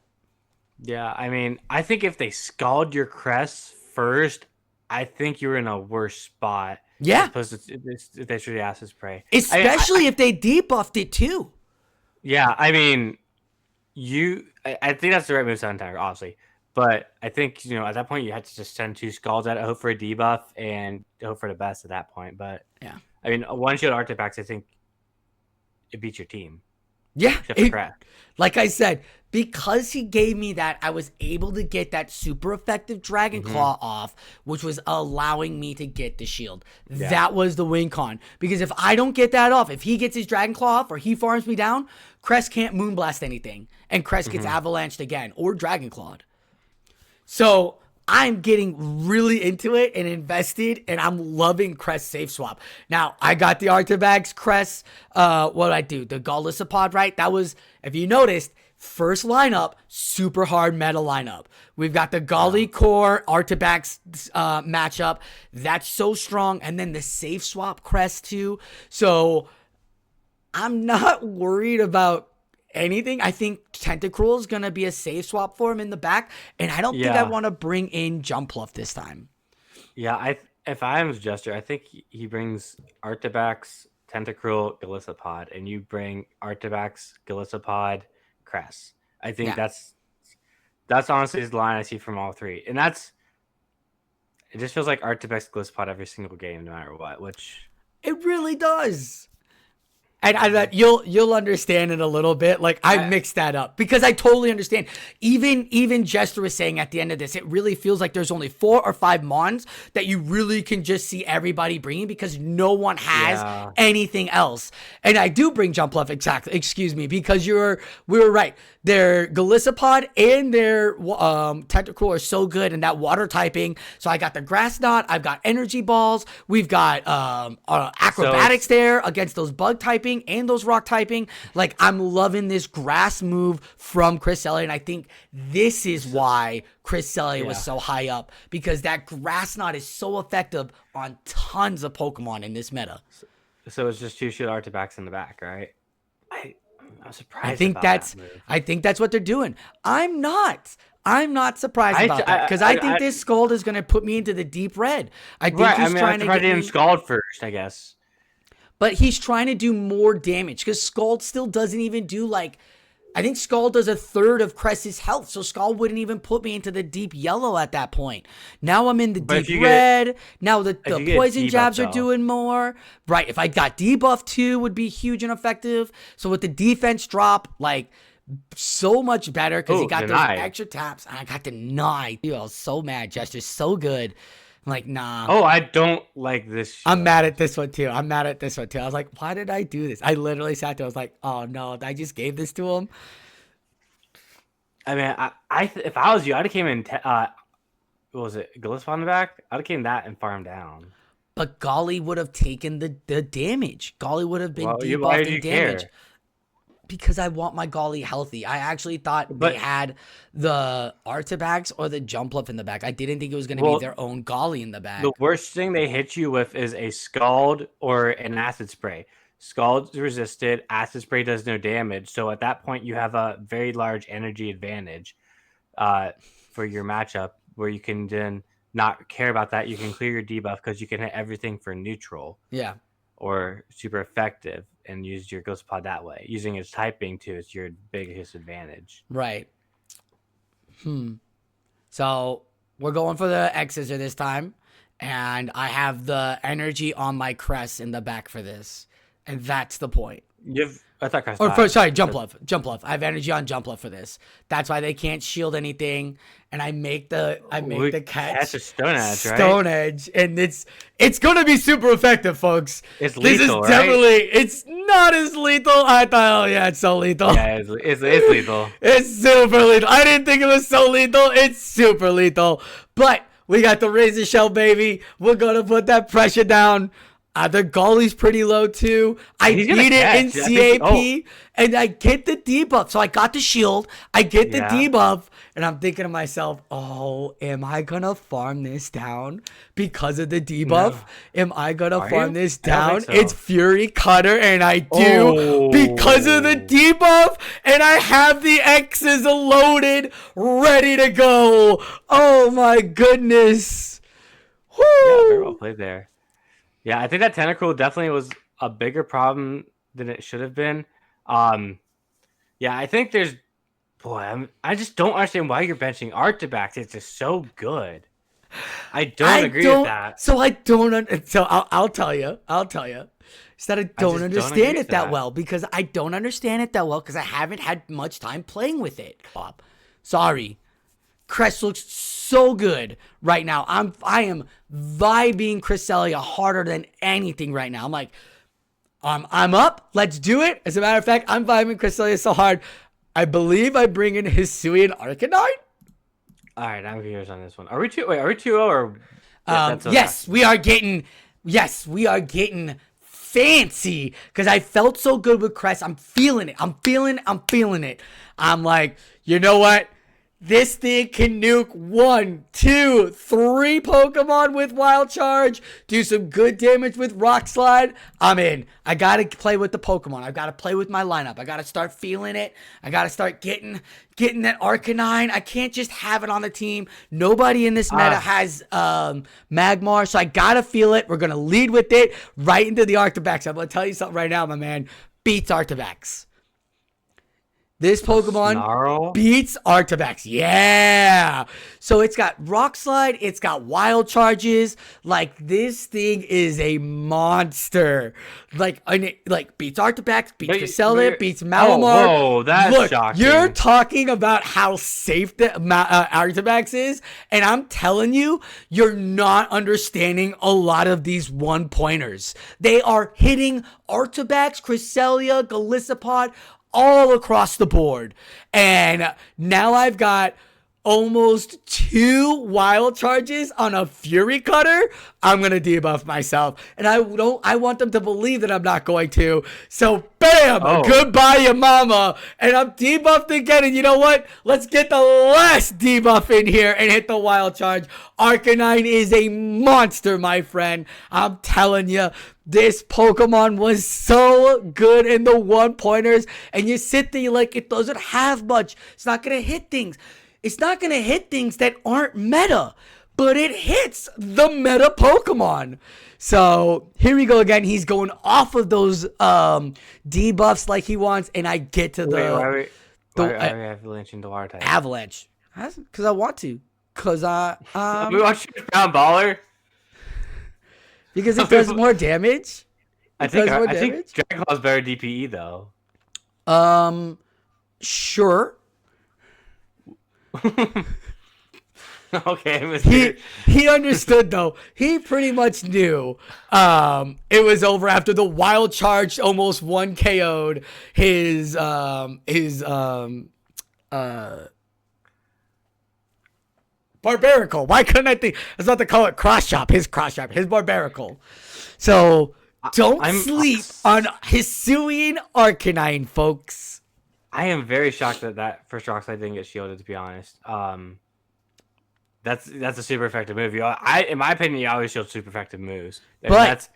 Yeah, I mean, I think if they scald your crest first, I think you're in a worse spot. Yeah. As opposed to if they shoot the Acid Spray. Especially if they debuffed it too. Yeah, I mean, I think that's the right move sometimes, obviously. But I think, at that point, you had to just send 2 scalds at it, hope for a debuff, and hope for the best at that point. But, yeah, I mean, one shield Artifacts, I think it beats your team. Yeah. Like I said, because he gave me that, I was able to get that super effective Dragon Claw off, which was allowing me to get the shield. Yeah. That was the win con. Because if I don't get that off, if he gets his Dragon Claw off or he farms me down, Crest can't Moonblast anything. And Crest gets avalanched again or Dragon Clawed. So I'm getting really into it and invested, and I'm loving Crest safe swap. Now, I got the Artifax Crest. What did I do? The Golisopod, right? That was, if you noticed, first lineup, super hard meta lineup. We've got the Golly Core Artifax matchup. That's so strong. And then the safe swap Crest too. So I'm not worried about anything. I think Tentacruel is going to be a safe swap for him in the back. And I don't think I want to bring in Jumpluff this time. Yeah, if I am Jester, I think he brings Artifax, Tentacruel, Golisopod, and you bring Artifax, Golisopod, Crest. I think that's honestly the line I see from all 3. And it just feels like Artifax, Golisopod every single game, no matter what, which it really does. And you'll understand it a little bit. Like, I mixed that up because I totally understand. Even Jester was saying at the end of this, it really feels like there's only 4 or 5 Mons that you really can just see everybody bringing because no one has anything else. And I do bring Jumpluff, excuse me, because we were right. Their Golisopod and their Tentacruel are so good in that water typing. So I got the Grass Knot. I've got Energy Balls. We've got Acrobatics there against those bug typing and those rock typing. Like, I'm loving this grass move from Chris Elliott, and I think this is why Chris Elliott was so high up, because that Grass Knot is so effective on tons of Pokemon in this meta. So it's just 2 shield Artifacts in the back, right? I'm surprised. I think that's what they're doing. I'm not surprised about that because I think this Scald is going to put me into the deep red. I think he's trying to get him Scald first, I guess. But he's trying to do more damage because Scald still doesn't even do I think Scald does 1/3 of Crest's health. So Scald wouldn't even put me into the deep yellow at that point. Now I'm in the deep red. Now the poison jabs are doing more. Right. If I got debuff too, would be huge and effective. So with the defense drop, so much better because he got those extra taps. And I got denied. Dude, I was so mad. Jester's so good. I'm like, nah. Oh, I don't like this show. I'm mad at this one too. I was like, why did I do this? I literally sat there. I was like, oh no, I just gave this to him. I mean, if I was you, I'd have came in. What was it? Golisopod on the back? I'd have came that and farmed down. But Golly would have taken the damage. Golly would have been debuffed in damage. Care? Because I want my Golly healthy. I actually thought they had the Artifax or the Jumpluff in the back. I didn't think it was going to be their own Golly in the back. The worst thing they hit you with is a Scald or an Acid Spray. Scald's resisted, Acid Spray does no damage. So at that point, you have a very large energy advantage for your matchup where you can then not care about that. You can clear your debuff because you can hit everything for neutral. Yeah. Or super effective and use your Golisopod that way. Using its typing too is your biggest advantage. Right. So we're going for the X-Scissor this time. And I have the energy on my Crest in the back for this. And that's the point. Jumpluff. I have energy on Jumpluff for this. That's why they can't shield anything. And I make the catch a Stone Edge, Stone Edge, and it's gonna be super effective, folks. It's lethal, This is definitely it's not as lethal. I thought, oh yeah, it's so lethal. Yeah, it's lethal. It's super lethal. I didn't think it was so lethal. It's super lethal. But we got the razor shell, baby. We're going to put that pressure down. The goalie's pretty low, too. I beat it in CAP, and I get the debuff. So I got the shield. I get the debuff, and I'm thinking to myself, oh, am I going to farm this down because of the debuff? No. Am I going to farm this down? So. It's Fury Cutter, and I do because of the debuff, and I have the X's loaded, ready to go. Oh, my goodness. Woo. Yeah, very well played there. Yeah, I think that Tentacruel definitely was a bigger problem than it should have been. Yeah, I think there's... Boy, I just don't understand why you're benching Arctibax. It's just so good. I don't agree with that. So I don't... So I'll tell you. Is that I don't understand it that well. Because I don't understand it that well because I haven't had much time playing with it. Bob, sorry. Crest looks so good right now. I am vibing Cresselia harder than anything right now. I'm like, I'm up. Let's do it. As a matter of fact, I'm vibing Cresselia so hard. I believe I bring in Hisuian Arcanine. All right, I'm curious on this one. Are we 2-0 or? Yes, we are getting fancy because I felt so good with Crest. I'm feeling it. I'm feeling it. I'm like, you know what? This thing can nuke 1, 2, 3 Pokemon with Wild Charge. Do some good damage with Rock Slide. I'm in. I got to play with the Pokemon. I got to play with my lineup. I got to start feeling it. I got to start getting that Arcanine. I can't just have it on the team. Nobody in this meta has Magmar, so I got to feel it. We're going to lead with it right into the Arctibax. I'm going to tell you something right now, my man. Beats Arctibax. This Pokemon beats Arctibax. Yeah. So it's got Rock Slide. It's got Wild Charges. Like, this thing is a monster. Like beats Arctibax, beats Cresselia, beats Malamar. Whoa, that's shocking. You're talking about how safe the Arctibax is, and I'm telling you, you're not understanding a lot of these one-pointers. They are hitting Arctibax, Cresselia, Golisopod, all across the board. And now I've got almost 2 Wild Charges on a Fury Cutter. I'm going to debuff myself. And I want them to believe that I'm not going to. So bam, goodbye your mama. And I'm debuffed again. And you know what? Let's get the last debuff in here and hit the Wild Charge. Arcanine is a monster, my friend. I'm telling you. This Pokemon was so good in the one-pointers. And you sit there, you're like, it doesn't have much. It's not going to hit things. It's not going to hit things that aren't meta. But it hits the meta Pokemon. So here we go again. He's going off of those debuffs like he wants. And I get to why are we avalanching the water type? Avalanche. Because I want to. Because we watch Brownballer. Because it does more damage? I think Dragon Claw is better DPE though. Sure. Okay. He understood though. He pretty much knew it was over after the Wild Charge almost 1 KO'd his Barbarical. Why couldn't I think? I was about to call it Cross Chop. His Barbarical. So don't sleep on Hisuian Arcanine, folks. I am very shocked that first Rock Slide didn't get shielded. To be honest, that's a super effective move. In my opinion, you always shield super effective moves. But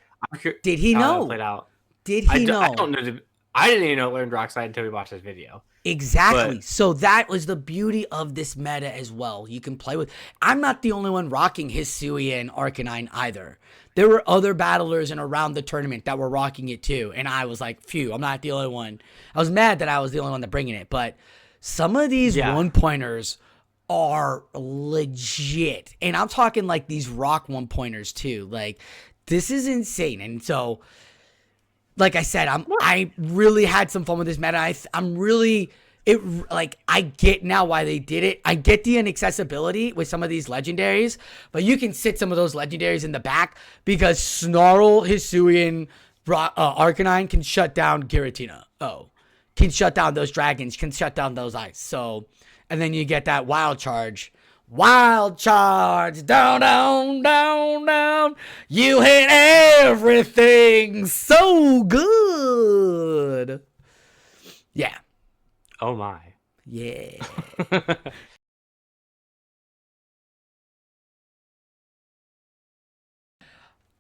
did he know? Did he know? I don't know. I didn't even know it learned Rock Slide until we watched this video. Exactly. So that was the beauty of this meta as well. You can play with... I'm not the only one rocking Hisuian Arcanine either. There were other battlers and around the tournament that were rocking it too. And I was like, phew, I'm not the only one. I was mad that I was the only one that bringing it. But some of these one-pointers are legit. And I'm talking like these rock one-pointers too. Like, this is insane. And so... Like I said, I really had some fun with this meta. I get now why they did it. I get the inaccessibility with some of these legendaries, but you can sit some of those legendaries in the back because Snarl, Hisuian, Arcanine can shut down Giratina. Can shut down those dragons, can shut down those ice. So, and then you get that wild charge. Wild charge, down, down, down, down. You hit everything so good. Yeah. Oh my. Yeah.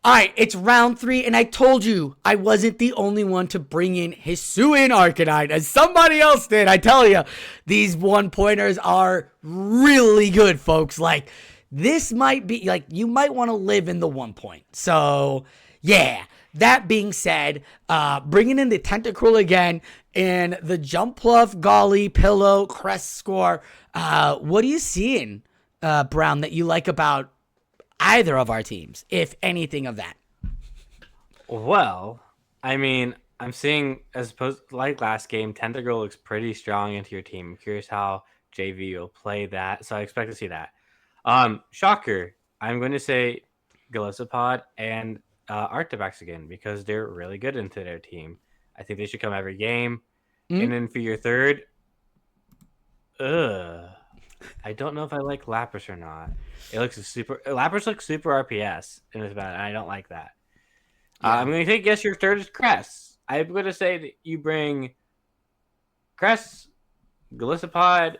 All right, it's round 3, and I told you I wasn't the only one to bring in Hisuian Arcanine, as somebody else did. I tell you, these 1-pointers are really good, folks. Like, this might be, like, you might want to live in the 1 point. So, yeah. That being said, bringing in the Tentacruel again, and the Jumpluff, Golly, Pillow, Crest Score. What are you seeing, Brown, that you like about either of our teams, if anything of that? Well, I mean, I'm seeing, as opposed like last game, Tentacruel looks pretty strong into your team. I'm curious how JV will play that, so I expect to see that. Shocker, I'm going to say Golisopod and Arctivax again because they're really good into their team. I think they should come every game. And then for your third, I don't know if I like Lapras or not. Lapras looks super RPS in this battle, and I don't like that. Yeah. I'm going to guess your third is Cress. I'm going to say that you bring Cress, Golisopod,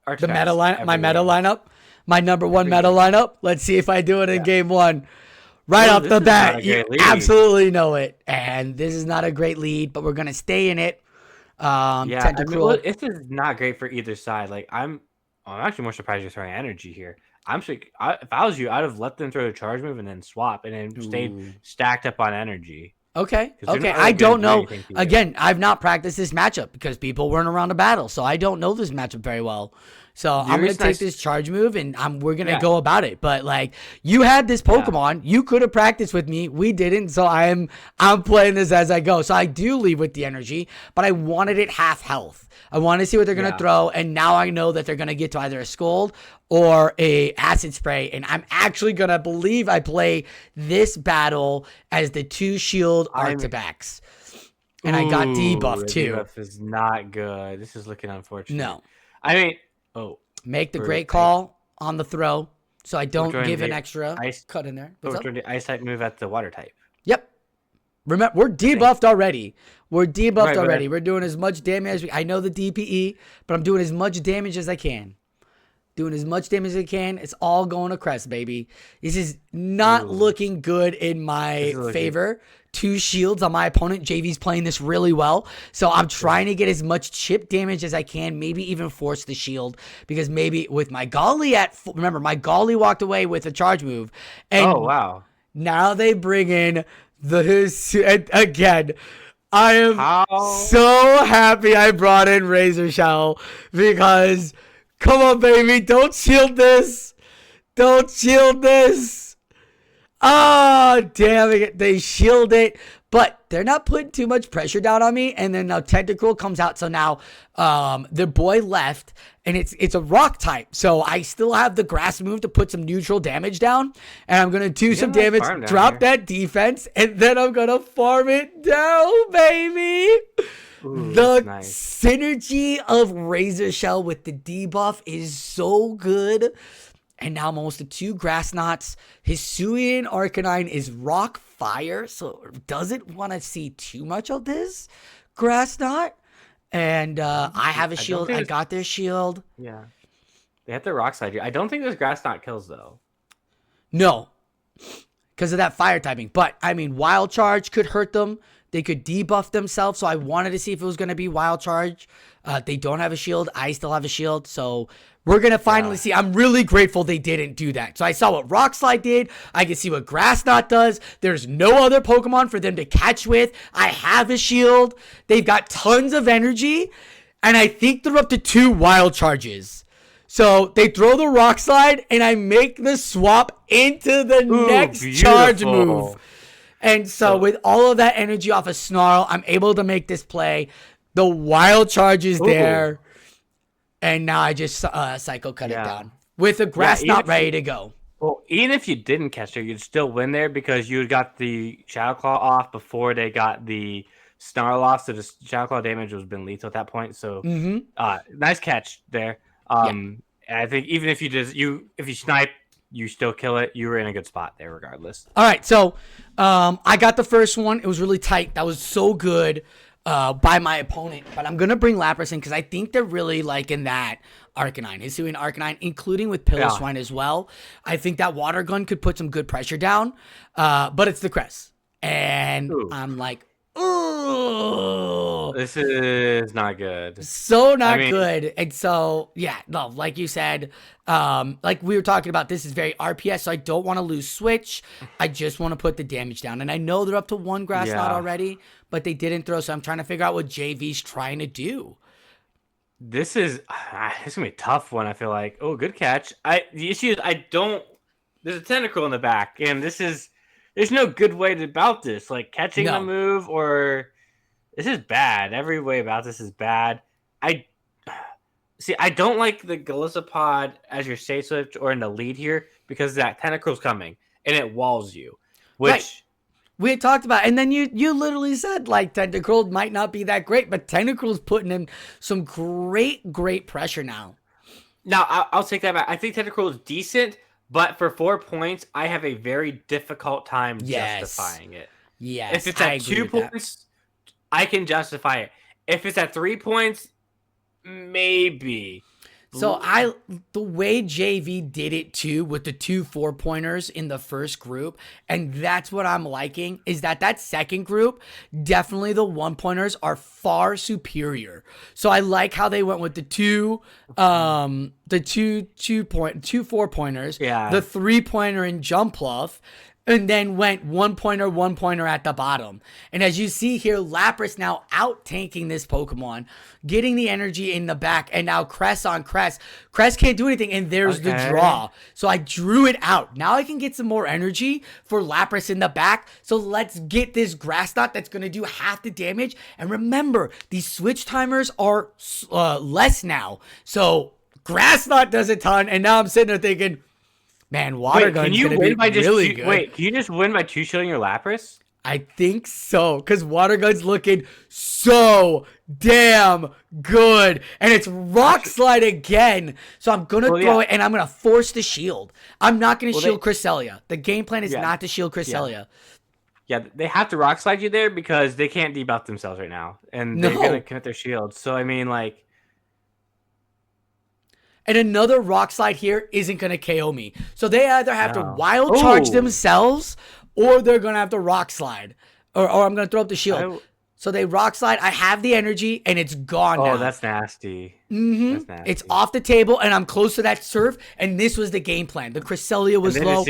Arctivax. The meta line, my meta lineup, my number 1 meta lineup. Let's see if I do it in game 1. Right off the bat, you absolutely know it. And this is not a great lead, but we're going to stay in it. Tentacruel. This is not great for either side. Like, I'm actually more surprised you're throwing energy here. If I was you, I'd have let them throw the charge move and then swap and then stayed stacked up on energy. Okay. I don't know. Again, I've not practiced this matchup because people weren't around the battle, so I don't know this matchup very well. So I'm going to take this charge move and we're going to go about it. But like, you had this Pokemon, you could have practiced with me. We didn't. So I'm playing this as I go. So I do leave with the energy, but I wanted it half health. I want to see what they're going to throw. And now I know that they're going to get to either a Scold or a Acid Spray. And I'm actually going to believe I play this battle as the 2 shield Arctivax. And I got debuff too. Debuff is not good. This is looking unfortunate. No. I mean, make the great call on the throw, so I don't give an extra cut in there. We're doing the ice type move at the water type. Yep. Remember, we're debuffed already. We're debuffed already. We're doing as much damage as I know the DPE, but I'm doing as much damage as I can. Doing as much damage as I can. It's all going to Crest, baby. This is not looking good in my favor. 2 shields on my opponent. JV's playing this really well. So I'm trying to get as much chip damage as I can. Maybe even force the shield. Because maybe with my Golly remember, my Golly walked away with a charge move. And now they bring in again. I am so happy I brought in Razor Shell. Because, come on, baby. Don't shield this. Don't shield this. Oh, damn it. They shield it, but they're not putting too much pressure down on me. And then now Tentacruel comes out. So now the boy left, and it's a rock type. So I still have the grass move to put some neutral damage down. And I'm going to do some damage, drop that defense, and then I'm going to farm it down, baby. The synergy of Razor Shell with the debuff is so good. And now I'm almost at 2 Grass Knots. Hisuian Arcanine is Rock Fire, so doesn't want to see too much of this Grass Knot. And I have a shield. I got their shield. Yeah. They have the Rock Slide. I don't think this Grass Knot kills, though. No. Because of that fire typing. But, I mean, Wild Charge could hurt them. They could debuff themselves. So I wanted to see if it was going to be Wild Charge. They don't have a shield. I still have a shield. So we're going to finally see. I'm really grateful they didn't do that. So I saw what Rock Slide did. I can see what Grass Knot does. There's no other Pokemon for them to catch with. I have a shield. They've got tons of energy. And I think they're up to 2 Wild Charges. So they throw the Rock Slide, and I make the swap into the next charge move. And so with all of that energy off of Snarl, I'm able to make this play. The Wild Charge is there. And now I just Psycho cut it down. With a Grass Knot ready to go. Well, even if you didn't catch her, you'd still win there because you got the Shadow Claw off before they got the Snarl off. So the Shadow Claw damage was been lethal at that point. So, Mm-hmm. nice catch there. Yeah. And I think even if if you snipe, you still kill it. You were in a good spot there, regardless. All right, so I got the first one. It was really tight. That was so good by my opponent. But I'm gonna bring Lapras in because I think they're really liking that Arcanine. He's doing Arcanine, including with Piloswine as well. I think that Water Gun could put some good pressure down. But it's the Crest, and Ooh. I'm like, ooh. This is not good. So I not mean, good. And so, yeah, no, like you said, like we were talking about, this is very RPS, so I don't want to lose switch. I just want to put the damage down. And I know they're up to one grass knot already, but they didn't throw, so I'm trying to figure out what JV's trying to do. this is it's gonna be a tough one. I feel like. Oh, good catch. The issue is I don't. There's a tentacle in the back, and there's no good way about this. Like catching the No. move or this is bad. Every way about this is bad. I see. I don't like the Golisopod as your safe switch or in the lead here because that tentacle's coming and it walls you, which. Right. We had talked about, and then you literally said like Tentacruel might not be that great, but Tentacruel's putting him some great pressure now. Now I'll take that back. I think Tentacruel is decent, but for 4 points, I have a very difficult time justifying it. Yes, If it's at 2 points, I can justify it. If it's at 3 points, maybe. So the way JV did it too with the 2 4-pointers in the first group, and that's what I'm liking, is that second group, definitely the 1-pointers are far superior. So I like how they went with the two 4-pointers, Yeah. the 3-pointer in Jumpluff, and then went 1-pointer at the bottom. And as you see here, Lapras now out tanking this Pokemon, getting the energy in the back, and now Crest on Crest. Crest can't do anything, and there's the draw. So I drew it out. Now I can get some more energy for Lapras in the back. So let's get this Grass Knot that's going to do half the damage. And remember, these switch timers are less now. So Grass Knot does a ton, and now I'm sitting there thinking, man, Water Gun's going to be really good. Wait, can you just win by 2-shielding your Lapras? I think so, because Water Gun's looking so damn good. And it's Rock Slide again. So I'm going to throw it, and I'm going to force the shield. I'm not going to shield Cresselia. The game plan is not to shield Cresselia. Yeah, they have to Rock Slide you there because they can't debuff themselves right now. And they're going to commit their shields. So, I mean, like... And another Rock Slide here isn't going to KO me. So they either have to Wild Charge themselves, or they're going to have to Rock Slide. Or I'm going to throw up the shield. So they Rock Slide. I have the energy, and it's gone now. Oh, that's nasty. That's nasty. It's off the table, and I'm close to that surf, and this was the game plan. The Cresselia was low.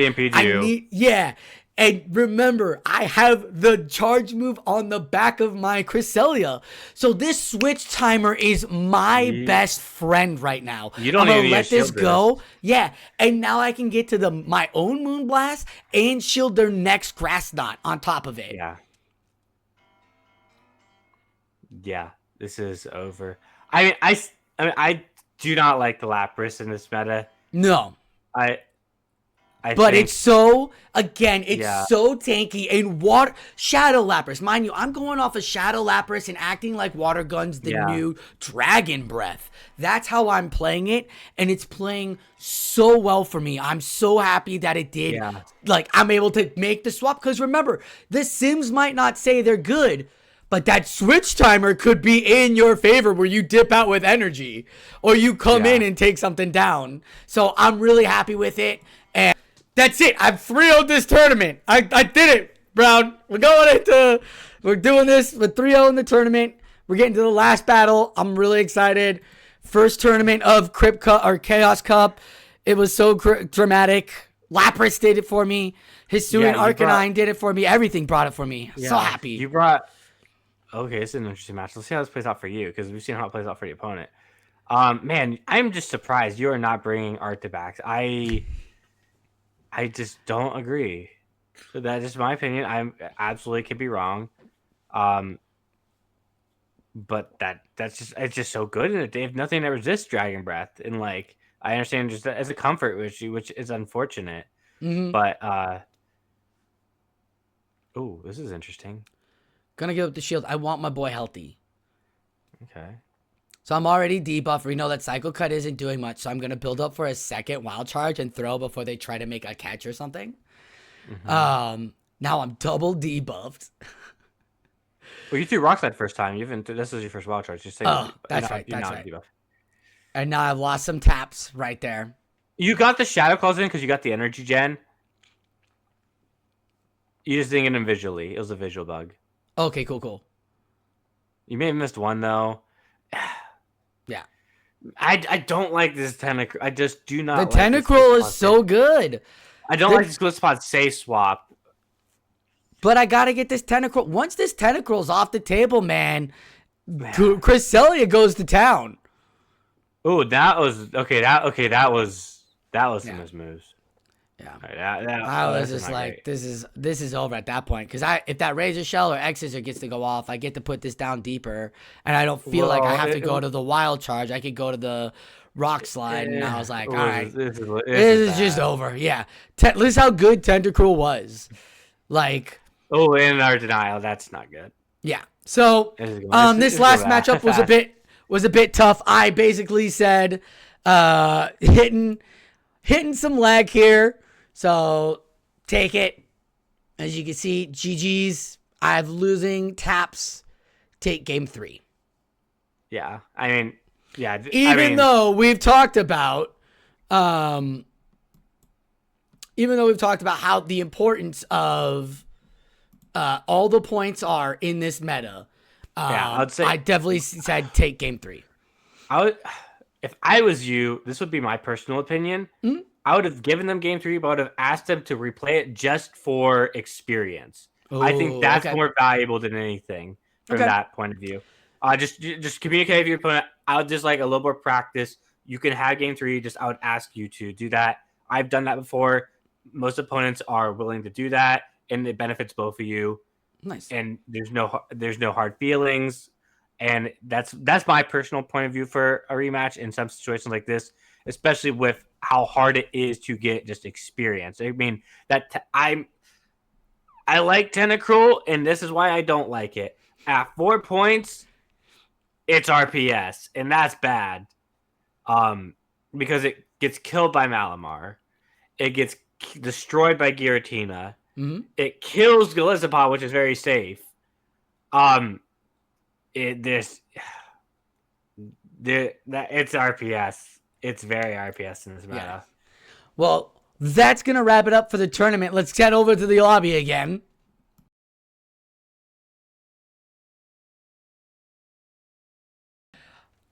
And remember, I have the charge move on the back of my Cresselia. So this switch timer is my best friend right now. You don't I'm going to let this go. Yeah. And now I can get to my own Moonblast and shield their next Grass Knot on top of it. Yeah. Yeah. This is over. I mean, I do not like the Lapras in this meta. No. But it's so, again, it's so tanky. And Shadow Lapras, mind you, I'm going off of Shadow Lapras and acting like Water Gun's the new Dragon Breath. That's how I'm playing it, and it's playing so well for me. I'm so happy that it did. Yeah. Like, I'm able to make the swap, because remember, the Sims might not say they're good, but that switch timer could be in your favor where you dip out with energy, or you come in and take something down. So I'm really happy with it, and that's it. I've 3-0'd this tournament. I did it, Brown. We're doing this with 3-0 in the tournament. We're getting to the last battle. I'm really excited. First tournament of Crypt Cup or Chaos Cup. It was so dramatic. Lapras did it for me. Hisuian Arcanine did it for me. Everything brought it for me. So happy. Okay, it's an interesting match. Let's see how this plays out for you, because we've seen how it plays out for the opponent. Man, I'm just surprised you are not bringing Arctibax. I just don't agree. So that's just my opinion. I absolutely could be wrong. But it's just so good, and they have nothing that resists Dragon Breath. And like, I understand just as a comfort, which is unfortunate. Mm-hmm. But oh, this is interesting. Gonna give up the shield. I want my boy healthy. Okay. So I'm already debuffed. We know that Cycle Cut isn't doing much, so I'm gonna build up for a second Wild Charge and throw before they try to make a catch or something. Now I'm double debuffed. Well, you threw Rock Slide first time. You haven't. This is your first Wild Charge. Just say. Oh, that's right. That's right. Debuff. And now I've lost some taps right there. You got the Shadow Claws in because you got the Energy Gen. You just didn't get them visually. It was a visual bug. Okay, cool. You may have missed one though. Yeah. I don't like this Tentacruel. I just do not. The Tentacruel is so good. I don't like this Glitch Spot Safe Swap. But I gotta get this Tentacruel. Once this Tentacruel's off the table, man, Chris Celia goes to town. Oh, that was okay. That was some of his moves. Yeah, I was just like, this is over at that point. Because if that Razor Shell or Exeter gets to go off, I get to put this down deeper, and I don't feel like I have to go to the Wild Charge. I could go to the Rock Slide, and I was like, all right, this is just over. Yeah, this is how good Tentacruel was. Like, oh, in our denial, that's not good. Yeah. So this last matchup was a bit tough. I basically said hitting some lag here. So take it. As you can see, GG's. I have losing taps. Take game 3. Yeah. I mean, yeah. Even though we've talked about how the importance of all the points are in this meta, I'd say I definitely said take game 3. If I was you, this would be my personal opinion. Mm-hmm. I would have given them game 3, but I would have asked them to replay it just for experience. Ooh, I think that's more valuable than anything from that point of view. Just communicate with your opponent. I would just like a little more practice. You can have game 3. Just I would ask you to do that. I've done that before. Most opponents are willing to do that, and it benefits both of you. Nice. And there's no hard feelings. And that's my personal point of view for a rematch in some situations like this, especially with how hard it is to get just experience. I mean, I like Tentacruel, and this is why I don't like it. At 4 points, it's RPS, and that's bad. Because it gets killed by Malamar. It gets destroyed by Giratina. Mm-hmm. It kills Galizapod, which is very safe. It's RPS. It's very RPS in this meta. Yeah. Well, that's gonna wrap it up for the tournament. Let's get over to the lobby again.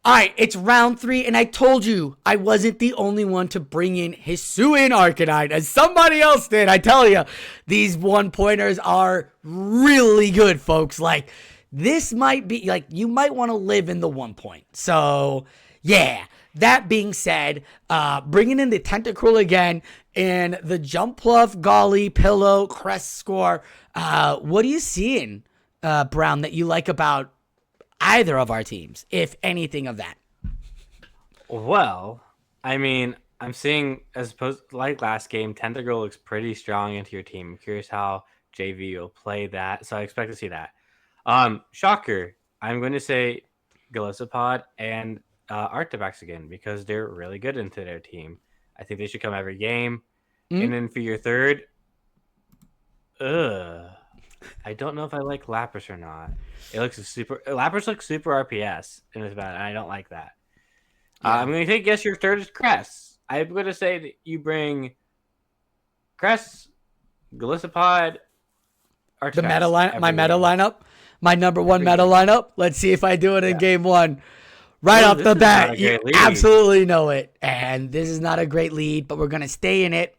All right, it's round 3, and I told you I wasn't the only one to bring in Hisuian Arcanine, as somebody else did. I tell you, these 1-pointers are really good, folks. Like, this might be, like, you might want to live in the 1 point. So, yeah. That being said, bringing in the Tentacruel again and the Jumpluff, Golly, Pillow, Crest score. What are you seeing, Brown, that you like about either of our teams, if anything of that? Well, I mean, I'm seeing, as opposed like last game, Tentacruel looks pretty strong into your team. I'm curious how JV will play that, so I expect to see that. Shocker, I'm going to say Galisapod and Arctibax again because they're really good into their team. I think they should come every game. Mm-hmm. And then for your third, I don't know if I like Lapras or not. Lapras looks super RPS in this battle, and I don't like that. Yeah. I'm going to guess your third is Crest. I'm going to say that you bring Crest, Galisapod, Arctibax. The meta line, my meta lineup, my number 1 meta lineup. Let's see if I do it in game 1. Right off the bat, you absolutely know it. And this is not a great lead, but we're going to stay in it.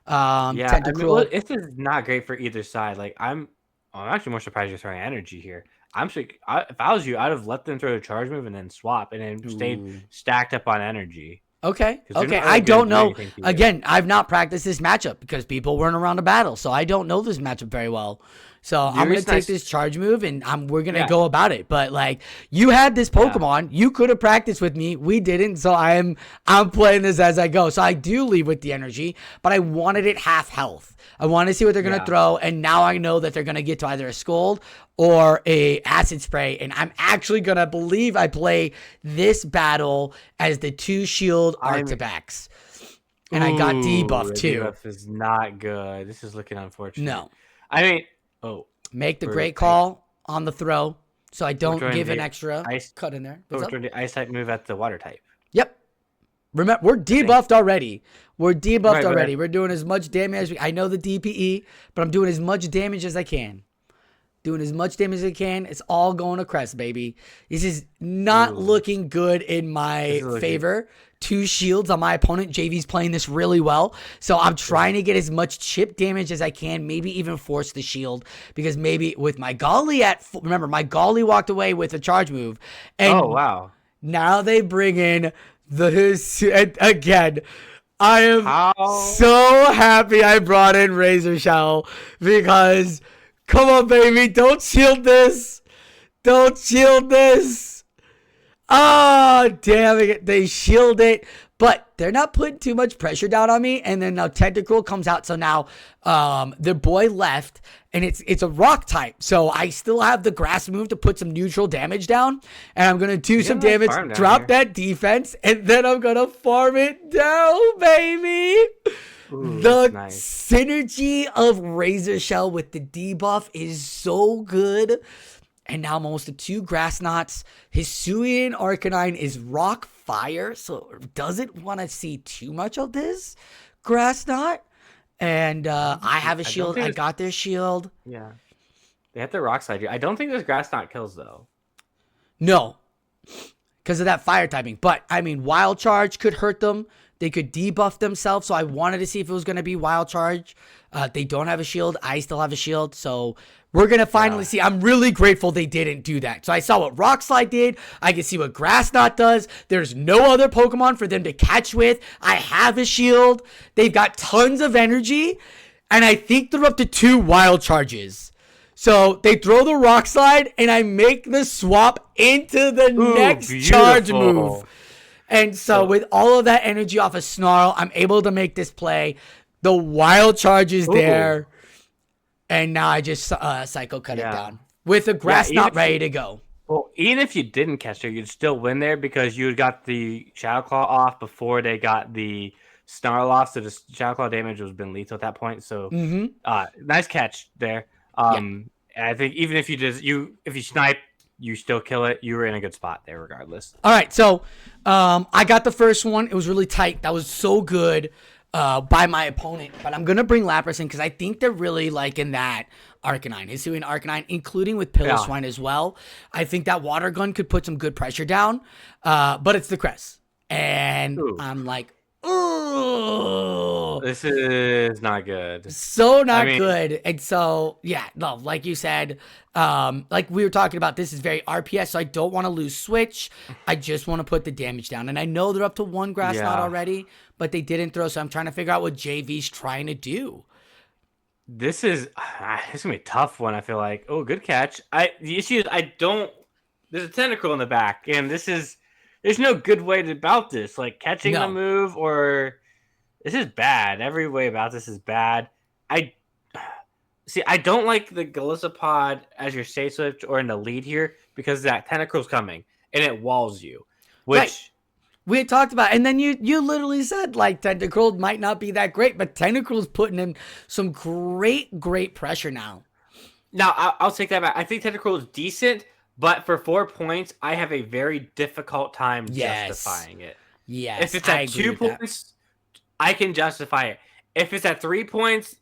Tentacruel. This is not great for either side. Like, I'm actually more surprised you're throwing energy here. If I was you, I'd have let them throw a charge move and then swap and then stayed stacked up on energy. Okay. I don't know. Again, I've not practiced this matchup because people weren't around to battle, so I don't know this matchup very well. So I'm gonna take this charge move and we're gonna Yeah. go about it. But like, you had this Pokemon, you could have practiced with me. We didn't, so I'm playing this as I go. So I do leave with the energy, but I wanted it half health. I want to see what they're gonna throw, and now I know that they're gonna get to either a Scold or a Acid Spray, and I'm actually gonna believe I play this battle as the 2 shield Arctibax. And I got debuff too. Debuff is not good. This is looking unfortunate. No. I mean, make the great call on the throw, so I don't give an extra cut in there. We're doing the ice type move at the water type. Yep. Remember, we're debuffed already. We're debuffed already. We're doing as much damage as I know the DPE, but I'm doing as much damage as I can. Doing as much damage as I can. It's all going to Crest, baby. This is not looking good in my favor. 2 shields on my opponent. JV's playing this really well. So I'm trying to get as much chip damage as I can. Maybe even force the shield. Because maybe with my Golly remember, my Golly walked away with a charge move. And now they bring in again. I am so happy I brought in Razor Shell. Because, come on, baby. Don't shield this. Don't shield this. Oh, damn it. They shield it, but they're not putting too much pressure down on me. And then now Tentacruel comes out. So now the boy left, and it's a rock type. So I still have the grass move to put some neutral damage down. And I'm going to do some damage, drop that defense, and then I'm going to farm it down, baby. The synergy of Razor Shell with the debuff is so good. And now I'm almost to 2 Grass Knots. Hisuian Arcanine is rock fire, so doesn't want to see too much of this Grass Knot. And I have a shield. I got their shield. Yeah. They have the rock slide. I don't think this Grass Knot kills, though. No. Because of that fire typing. But, I mean, Wild Charge could hurt them. They could debuff themselves. So I wanted to see if it was going to be Wild Charge. They don't have a shield. I still have a shield. So we're going to finally see. I'm really grateful they didn't do that. So I saw what Rock Slide did. I can see what Grass Knot does. There's no other Pokemon for them to catch with. I have a shield. They've got tons of energy. And I think they're up to 2 Wild Charges. So they throw the Rock Slide, and I make the swap into the next charge move. And so with all of that energy off of Snarl, I'm able to make this play. The Wild Charge is there. And now I just Psycho cut it down. With a Grass Knot ready to go. Well, even if you didn't catch her, you'd still win there because you got the Shadow Claw off before they got the Snarl off. So the Shadow Claw damage was been lethal at that point. So nice catch there. And I think even if you snipe, you still kill it. You were in a good spot there regardless. All right, so I got the first one. It was really tight. That was so good by my opponent. But I'm going to bring Lapras in because I think they're really liking that Arcanine. Hisuian Arcanine, including with Piloswine as well. I think that Water Gun could put some good pressure down. But it's the Crest. And I'm like, ooh. This is not good. So not good. And so, like you said, like we were talking about, this is very RPS, so I don't want to lose Switch. I just want to put the damage down. And I know they're up to 1 Grass Knot already, but they didn't throw, so I'm trying to figure out what JV's trying to do. This is going to be a tough one, I feel like. Oh, good catch. The issue is there's a Tentacruel in the back, and there's no good way about this. Like, catching the move this is bad. Every way about this is bad. I don't like the Golisopod as your safe switch or in the lead here because that Tentacruel's coming, and it walls you, which... We had talked about, and then you literally said, like, Tentacruel might not be that great, but Tentacruel's putting in some great pressure now. Now, I'll take that back. I think Tentacruel is decent, but for 4 points, I have a very difficult time justifying it. Yes, if it's at 2 points, I can justify it. If it's at 3 points,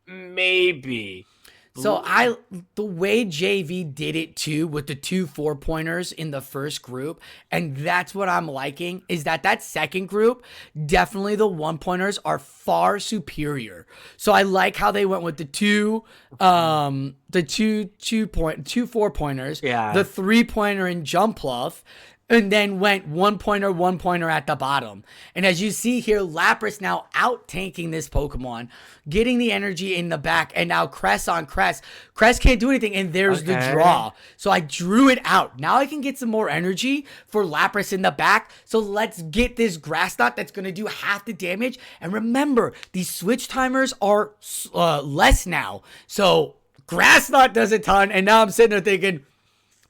maybe. So the way JV did it too with the 2 4-pointers in the first group, and that's what I'm liking, is that second group, definitely the 1-pointers are far superior. So I like how they went with the 2 4-pointers, the 3-pointer in Jumpluff, and then went 1 pointer at the bottom. And as you see here, Lapras now out tanking this Pokemon, getting the energy in the back, and now Cress on Cress. Cress can't do anything, and there's the draw. So I drew it out. Now I can get some more energy for Lapras in the back. So let's get this Grass Knot that's going to do half the damage. And remember, these switch timers are less now. So Grass Knot does a ton, and now I'm sitting there thinking,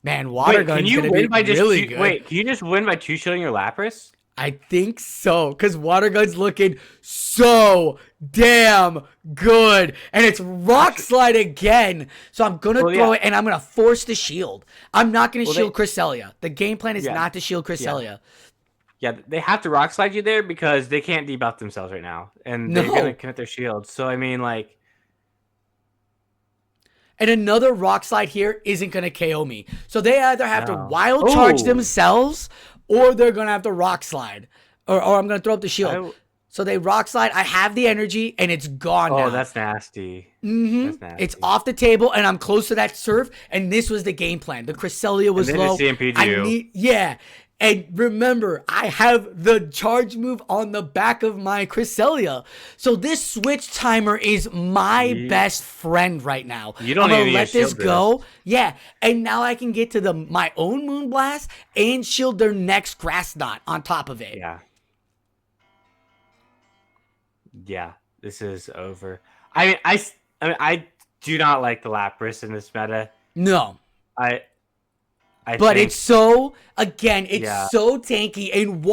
man, Water Gun's gonna be really good. Wait, can you just win by two-shielding your Lapras? I think so, because Water Gun's looking so damn good. And it's Rock Slide again. So I'm going to throw it, and I'm going to force the shield. I'm not going to shield Cresselia. The game plan is not to shield Cresselia. Yeah, they have to Rock Slide you there because they can't debuff themselves right now. And they're going to commit their shields. So, I mean, like... And another Rock Slide here isn't going to KO me. So they either have to Wild Charge themselves, or they're going to have to Rock Slide. Or I'm going to throw up the shield. So they Rock Slide. I have the energy, and it's gone now. Oh, that's nasty. That's nasty. It's off the table, and I'm close to that surf, and this was the game plan. The Cresselia was low. Yeah. And remember, I have the charge move on the back of my Cresselia. So this switch timer is my best friend right now. You don't even let this go. Yeah. And now I can get to my own Moonblast and shield their next Grass Knot on top of it. Yeah. Yeah. This is over. I do not like the Lapras in this meta. No. But it's so, again, it's so tanky. And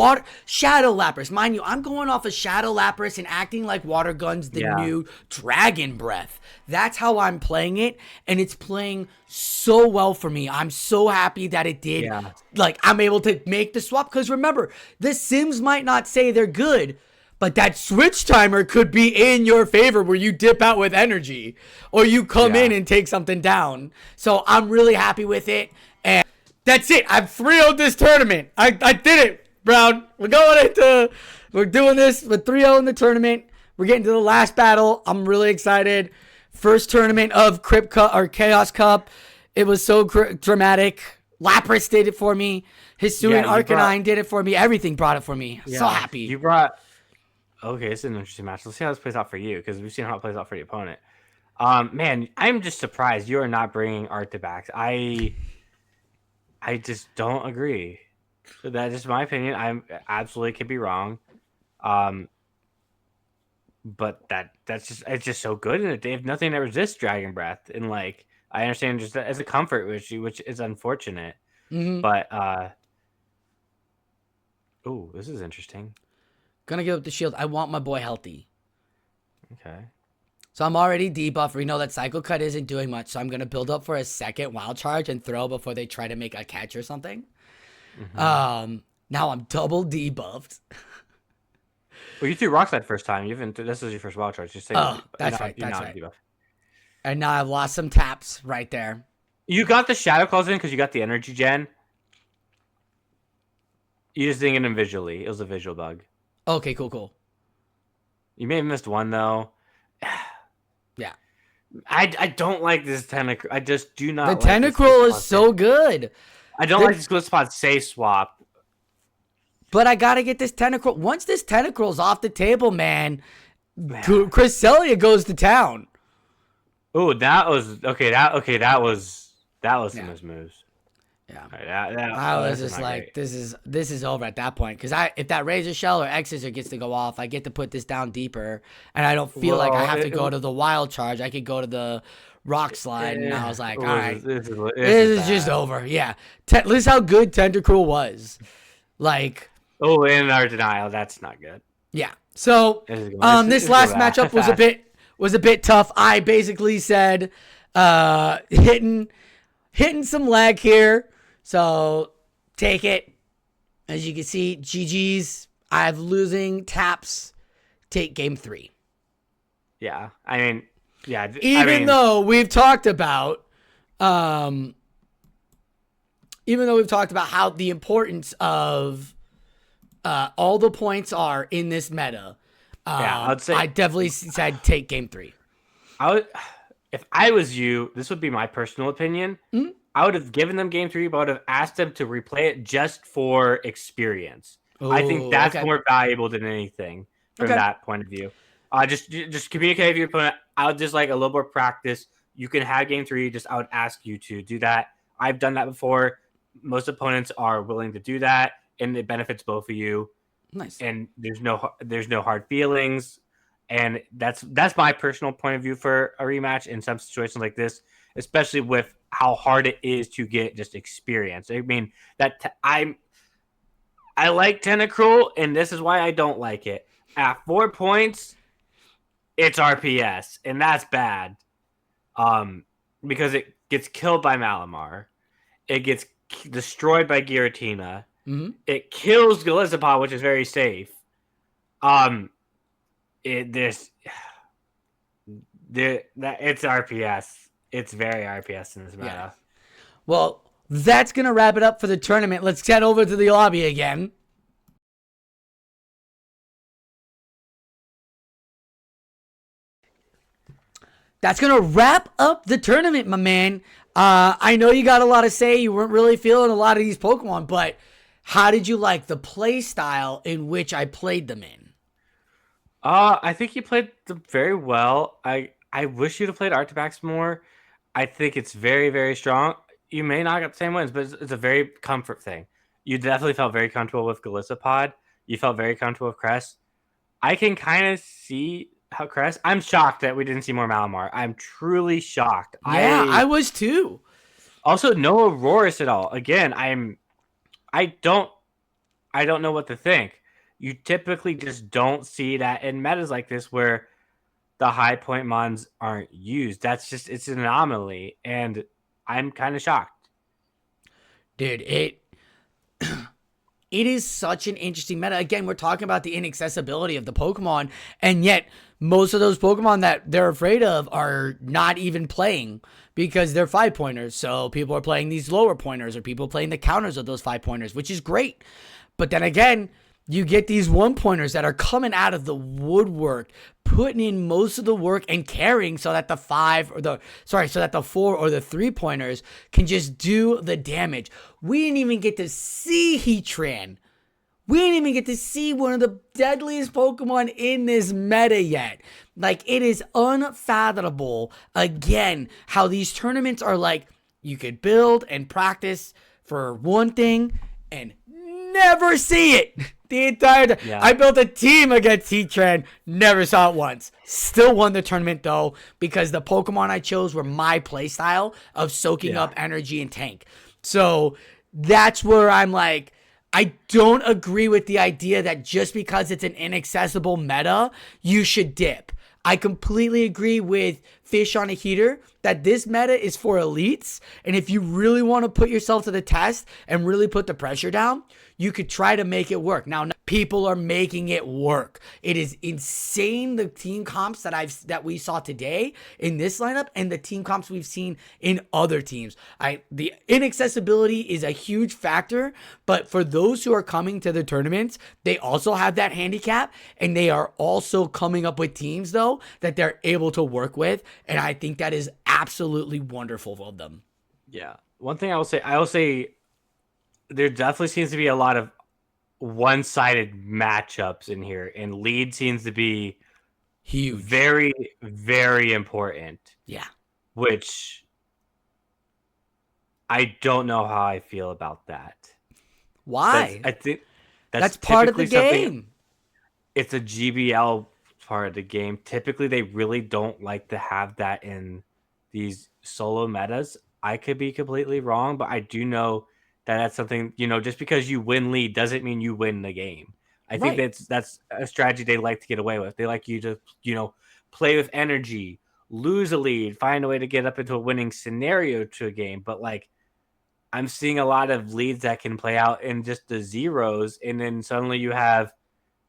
Shadow Lapras, mind you, I'm going off of Shadow Lapras and acting like Water Gun's the new Dragon Breath. That's how I'm playing it, and it's playing so well for me. I'm so happy that it did. Like, I'm able to make the swap, because remember, the Sims might not say they're good, but that switch timer could be in your favor where you dip out with energy, or you come in and take something down. So I'm really happy with it. And that's it. I've 3-0'd this tournament. I did it, Brown. We're doing this with 3-0 in the tournament. We're getting to the last battle. I'm really excited. First tournament of Chaos Cup. It was so dramatic. Lapras did it for me. Hisuian Arcanine did it for me. Everything brought it for me. So happy. Okay, this is an interesting match. Let's see how this plays out for you, because we've seen how it plays out for the opponent. Man, I'm just surprised you are not bringing Arctibacks. I just don't agree. So that's just my opinion. I absolutely could be wrong. But it's just so good, and they have nothing that resists Dragon Breath. And like, I understand just as a comfort issue, which is unfortunate. But this is interesting. Gonna give up the shield. I want my boy healthy. Okay. So I'm already debuffed. We know that Cycle Cut isn't doing much, so I'm going to build up for a second Wild Charge and throw before they try to make a catch or something. Now I'm double debuffed. Well, you threw Rock Slide first time. This is your first Wild Charge. Just say that's right. And now I've lost some taps right there. You got the Shadow Claws in because you got the Energy Gen. You just didn't get them visually. It was a visual bug. Okay, cool. You may have missed one, though. Yeah. I don't like this Tentacruel. I just do not like the Tentacruel is so good. I don't like this Glitch Spot safe swap. But I got to get this Tentacruel. Once this Tentacruel's off the table, man, Cresselia goes to town. Oh, that was... Okay, that was some of his moves. Yeah. Right, I was just like, this is over at that point. Because if that Razor Shell or X-Scissor gets to go off, I get to put this down deeper. And I don't feel like I have to go to the Wild Charge. I could go to the Rock Slide. And I was like, all right, this is just over. Yeah. This is how good Tentacruel was. Like... Oh, in our denial, that's not good. Yeah. So, this last matchup was a bit tough. I basically said, hitting some lag here. So take it. As you can see, GG's. I have losing taps. Take game 3. Yeah. I mean, yeah. Even though we've talked about how the importance of all the points are in this meta, I'd say I definitely said take game 3. If I was you, this would be my personal opinion. I would have given them game 3, but I would have asked them to replay it just for experience. I think Oh, that's okay. more valuable than anything from Okay. that point of view. Just communicate with your opponent. I would just like a little more practice. You can have game 3. Just I would ask you to do that. I've done that before. Most opponents are willing to do that, and it benefits both of you. Nice. And there's no hard feelings. And that's my personal point of view for a rematch in some situations like this, especially with how hard it is to get just experience. I mean I like Tentacruel, and this is why I don't like it. At 4 points, it's RPS, and that's bad. Because it gets killed by Malamar, it gets destroyed by Giratina, Mm-hmm. it kills Galizapod, which is very safe. Um, there's it's RPS. It's very RPS in this Yeah. meta. Well, that's going to wrap it up for the tournament. Let's head over to the lobby again. That's going to wrap up the tournament, my man. I know you got a lot to say. You weren't really feeling a lot of these Pokemon, but how did you like the play style in which I played them in? I think you played them very well. I wish you'd have played Artifax more. I think it's very, very strong. You may not get the same wins, but it's a very comfort thing. You definitely felt very comfortable with Galisapod. You felt very comfortable with Crest. I can kind of see how Crest. I'm shocked that we didn't see more Malamar. I'm truly shocked. Yeah, I I was too. also no Aurorus at all. Again, I don't I don't know what to think. You typically just don't see that in metas like this where the high point mons aren't used. That's just it's an anomaly, and I'm kind of shocked. Dude, it is such an interesting meta. Again, we're talking about the inaccessibility of the Pokemon, and yet most of those Pokemon that they're afraid of are not even playing because they're 5-pointers. So people are playing these lower pointers, or people playing the counters of those 5-pointers, which is great. But then again, you get these 1-pointers that are coming out of the woodwork, putting in most of the work and carrying so that the 4 or the 3-pointers can just do the damage. We didn't even get to see Heatran. We didn't even get to see one of the deadliest Pokemon in this meta yet. Like, it is unfathomable, again, how these tournaments are like, you could build and practice for one thing and never see it the entire time. Yeah. I built a team against Heatran, never saw it once. Still won the tournament though, because the Pokemon I chose were my playstyle of soaking up energy and tank. So that's where I'm like, I don't agree with the idea that just because it's an inaccessible meta, you should dip. I completely agree with Fish on a Heater that this meta is for elites. And if you really want to put yourself to the test and really put the pressure down, you could try to make it work. Now, people are making it work. It is insane, the team comps that we saw today in this lineup and the team comps we've seen in other teams. The inaccessibility is a huge factor, but for those who are coming to the tournaments, they also have that handicap, and they are also coming up with teams though that they're able to work with, and I think that is absolutely wonderful of them. Yeah. One thing I will say there definitely seems to be a lot of one-sided matchups in here, and lead seems to be Huge. very, very important. Yeah. Which I don't know how I feel about that. Why? I think that's part of the game. It's a GBL part of the game. Typically, they really don't like to have that in these solo metas. I could be completely wrong, but I do know that that's something, just because you win lead doesn't mean you win the game. I think Right. that's a strategy they like to get away with. They like you to, play with energy, lose a lead, find a way to get up into a winning scenario to a game. But like, I'm seeing a lot of leads that can play out in just the zeros, and then suddenly you have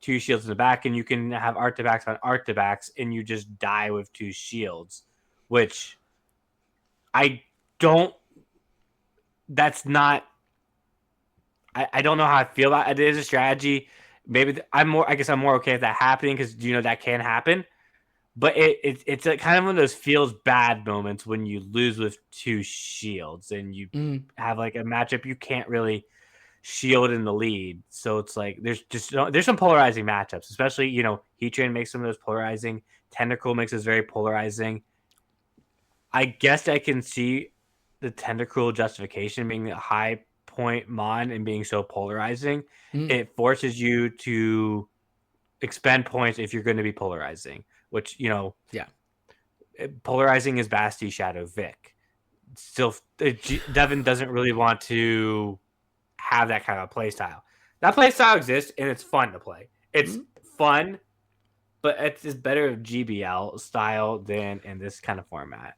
2 shields in the back, and you can have Artibacks on Artibacks, and you just die with 2 shields, which I don't. That's not. I don't know how I feel about it. It is a strategy. Maybe I'm more. I guess I'm more okay with that happening because that can happen. but it's a kind of one of those feels bad moments when you lose with 2 shields and you Mm, have like a matchup you can't really shield in the lead. So it's like there's some polarizing matchups, especially Heat Train makes some of those polarizing. Tentacle makes us very polarizing. I guess I can see the Tentacle justification being a high point mon and being so polarizing. mm, It forces you to expend points if you're going to be polarizing, which yeah. polarizing is Basti, Shadow, Vic. Still, Devon doesn't really want to have that kind of play style. That play style exists and it's fun to play. It's Mm. fun, but it's better of GBL style than in this kind of format.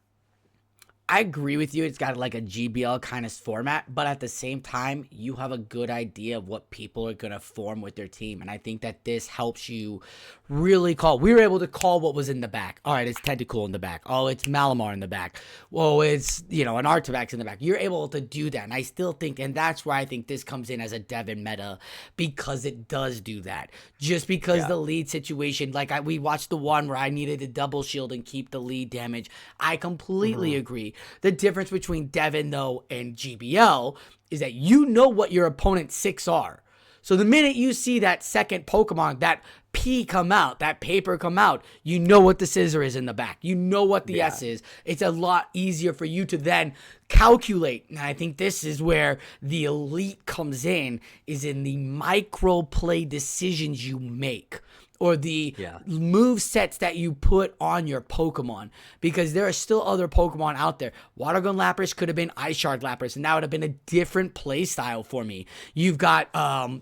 I agree with you. It's got like a GBL kind of format, but at the same time, you have a good idea of what people are going to form with their team. And I think that this helps you really call. We were able to call what was in the back. All right, it's Tentacool in the back. Oh, it's Malamar in the back. Well, it's, an Artivax in the back. You're able to do that. And I still think, and that's where I think this comes in as a Devon meta, because it does do that. Just because the lead situation, like we watched the one where I needed to double shield and keep the lead damage. I completely agree. The difference between Devon, though, and GBL is that you know what your opponent's 6 are. So the minute you see that second Pokemon, that P come out, that paper come out, you know what the scissor is in the back. You know what the S is. It's a lot easier for you to then calculate. And I think this is where the elite comes in, is in the micro play decisions you make, or the move sets that you put on your Pokemon, because there are still other Pokemon out there. Water Gun Lapras could have been Ice Shard Lapras, and that would have been a different play style for me. You've got,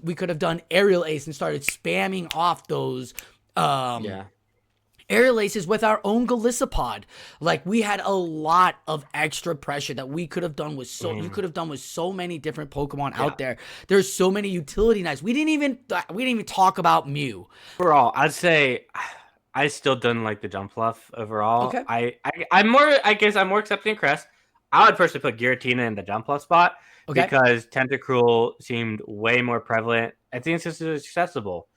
we could have done Aerial Ace and started spamming off those, Aerial Aces with our own Golisopod. Like, we had a lot of extra pressure that we could have done with you could have done with so many different Pokemon out there. There's so many utility knives. We didn't even talk about Mew. Overall, I'd say I still didn't like the jump fluff overall. Okay. I guess I'm more accepting Crest. I would personally put Giratina in the jump fluff spot because Tentacruel seemed way more prevalent. I think it's just accessible.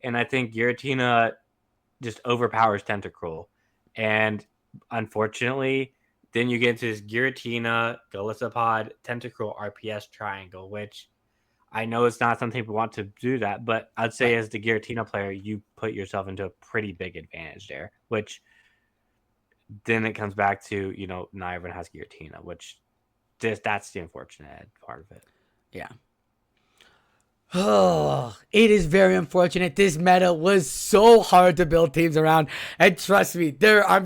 And I think Giratina just overpowers Tentacruel. And unfortunately, then you get into this Giratina, Golisopod, Tentacruel RPS triangle, which I know it's not something people want to do that, but I'd say as the Giratina player, you put yourself into a pretty big advantage there, which then it comes back to, not everyone has Giratina, which that's the unfortunate part of it. Yeah. Oh, it is very unfortunate. This meta was so hard to build teams around, and trust me, there are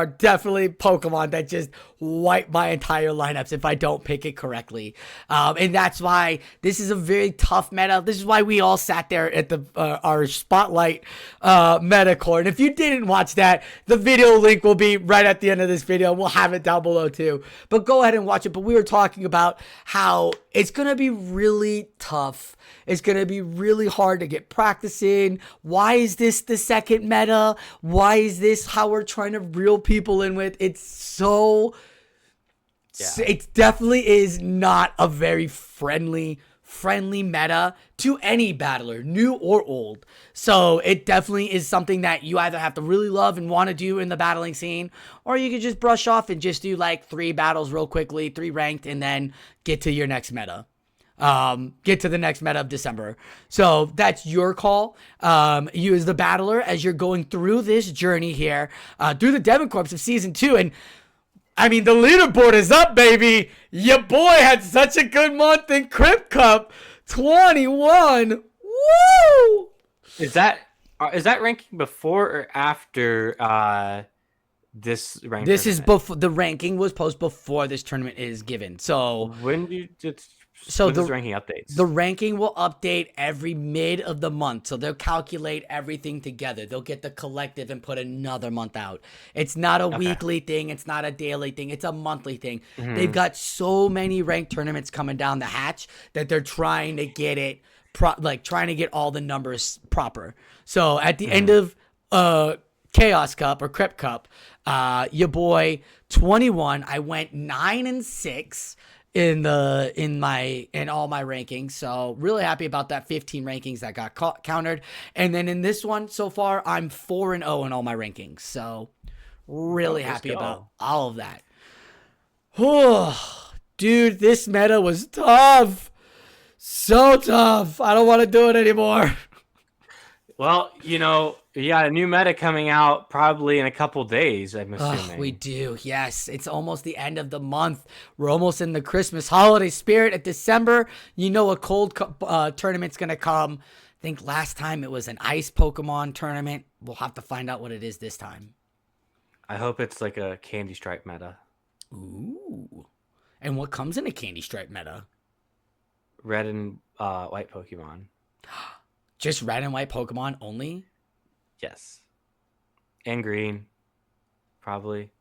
definitely Pokemon that just wipe my entire lineups if I don't pick it correctly. And that's why this is a very tough meta. This is why we all sat there at our spotlight meta core. And if you didn't watch that, the video link will be right at the end of this video. We'll have it down below too. But go ahead and watch it. But we were talking about how it's gonna be really tough. It's going to be really hard to get practice in. Why is this the second meta? Why is this how we're trying to reel people in with? It definitely is not a very friendly meta to any battler, new or old. So it definitely is something that you either have to really love and want to do in the battling scene, or you could just brush off and just do like 3 battles real quickly, 3 ranked, and then get to your next meta. Get to the next meta of December. So that's your call. You as the battler, as you're going through this journey here, through the DevonCorps of Season 2. And I mean, the leaderboard is up, baby. Your boy had such a good month in Crypt Cup. 21. Woo! Is that ranking before or after this ranking? This is before. The ranking was posted before this tournament is given. So when do you So the ranking updates? The ranking will update every mid of the month. So they'll calculate everything together. They'll get the collective and put another month out. It's not a weekly thing. It's not a daily thing. It's a monthly thing. Mm-hmm. They've got so many ranked tournaments coming down the hatch that they're trying to get it, trying to get all the numbers proper. So at the end of Chaos Cup or Crypt Cup, your boy 21, I went 9-6. in all my rankings. So really happy about that 15 rankings that got countered. And then in this one so far, I'm 4-0 in all my rankings. So really happy about all of that. Oh, dude, this meta was tough. So tough. I don't want to do it anymore. Well, you got a new meta coming out probably in a couple days, I'm assuming. We do. Yes. It's almost the end of the month. We're almost in the Christmas holiday spirit at December. A cold tournament's going to come. I think last time it was an ice Pokemon tournament. We'll have to find out what it is this time. I hope it's like a Candy Stripe meta. Ooh. And what comes in a Candy Stripe meta? Red and white Pokemon. Just red and white Pokemon only? Yes. And green. Probably.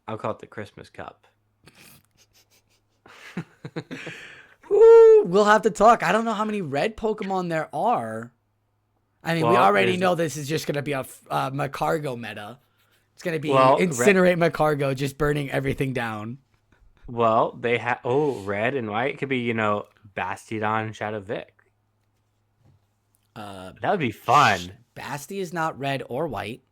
I'll call it the Christmas Cup. Ooh, we'll have to talk. I don't know how many red Pokemon there are. I mean, we already know this is just going to be a Macargo meta. It's going to be Incinerate Macargo, just burning everything down. Well, they have... red and white. It could be, Bastiodon and Shadow Vic. That would be fun. Basti is not red or white.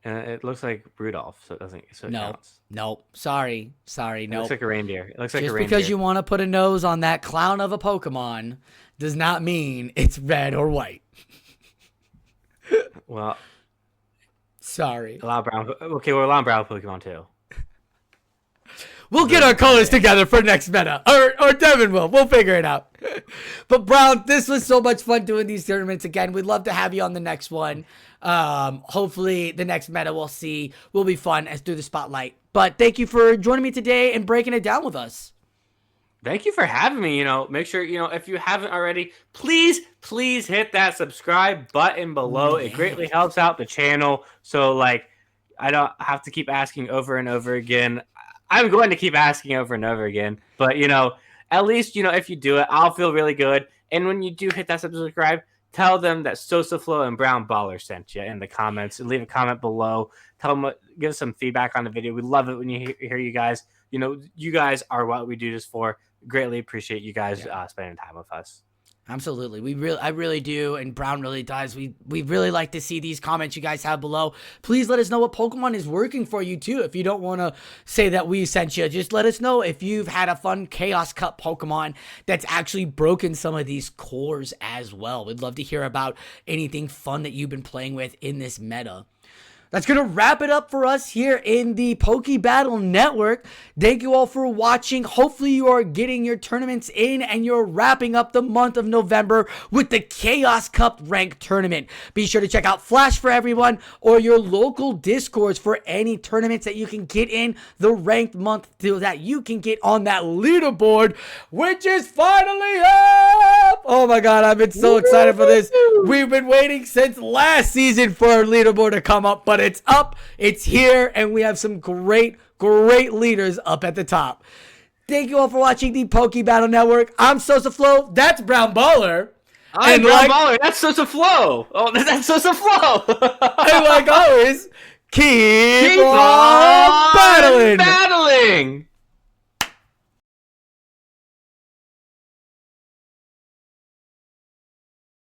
It looks like Rudolph, so it doesn't. So it counts. Nope. Sorry. It looks like a reindeer. It looks like a reindeer. Just because you want to put a nose on that clown of a Pokemon does not mean it's red or white. Well, sorry. Allow brown. Okay, we're allowing brown Pokemon too. We'll get our colors together for next meta. Or Devin will. We'll figure it out. But Brown, this was so much fun doing these tournaments again. We'd love to have you on the next one. Hopefully the next meta will be fun as through the spotlight. But thank you for joining me today and breaking it down with us. Thank you for having me. Make sure, if you haven't already, please hit that subscribe button below. It greatly helps out the channel. So I don't have to keep asking over and over again. I'm going to keep asking over and over again, but at least, if you do it, I'll feel really good. And when you do hit that subscribe, tell them that Sosaflo and Brownballer sent you in the comments, and leave a comment below. Tell them, give us some feedback on the video. We love it when you hear you guys. You guys are what we do this for. Greatly appreciate you guys spending time with us. Absolutely. I really do. And Brown really does. We really like to see these comments you guys have below. Please let us know what Pokemon is working for you too. If you don't want to say that we sent you, just let us know if you've had a fun Chaos Cup Pokemon that's actually broken some of these cores as well. We'd love to hear about anything fun that you've been playing with in this meta. That's going to wrap it up for us here in the Poke Battle Network. Thank you all for watching. Hopefully you are getting your tournaments in and you're wrapping up the month of November with the Chaos Cup Ranked Tournament. Be sure to check out Flash4Everyone or your local Discords for any tournaments that you can get in the ranked month so that you can get on that leaderboard, which is finally up. Oh my God, I've been so excited for this. We've been waiting since last season for our leaderboard to come up, but it's up, it's here, and we have some great leaders up at the top. Thank you all for watching the Poke Battle Network. I'm Sosaflo. That's Brownballer. I'm Brownballer. That's Sosaflo. Oh, that's Sosaflo. And like always, keep on battling.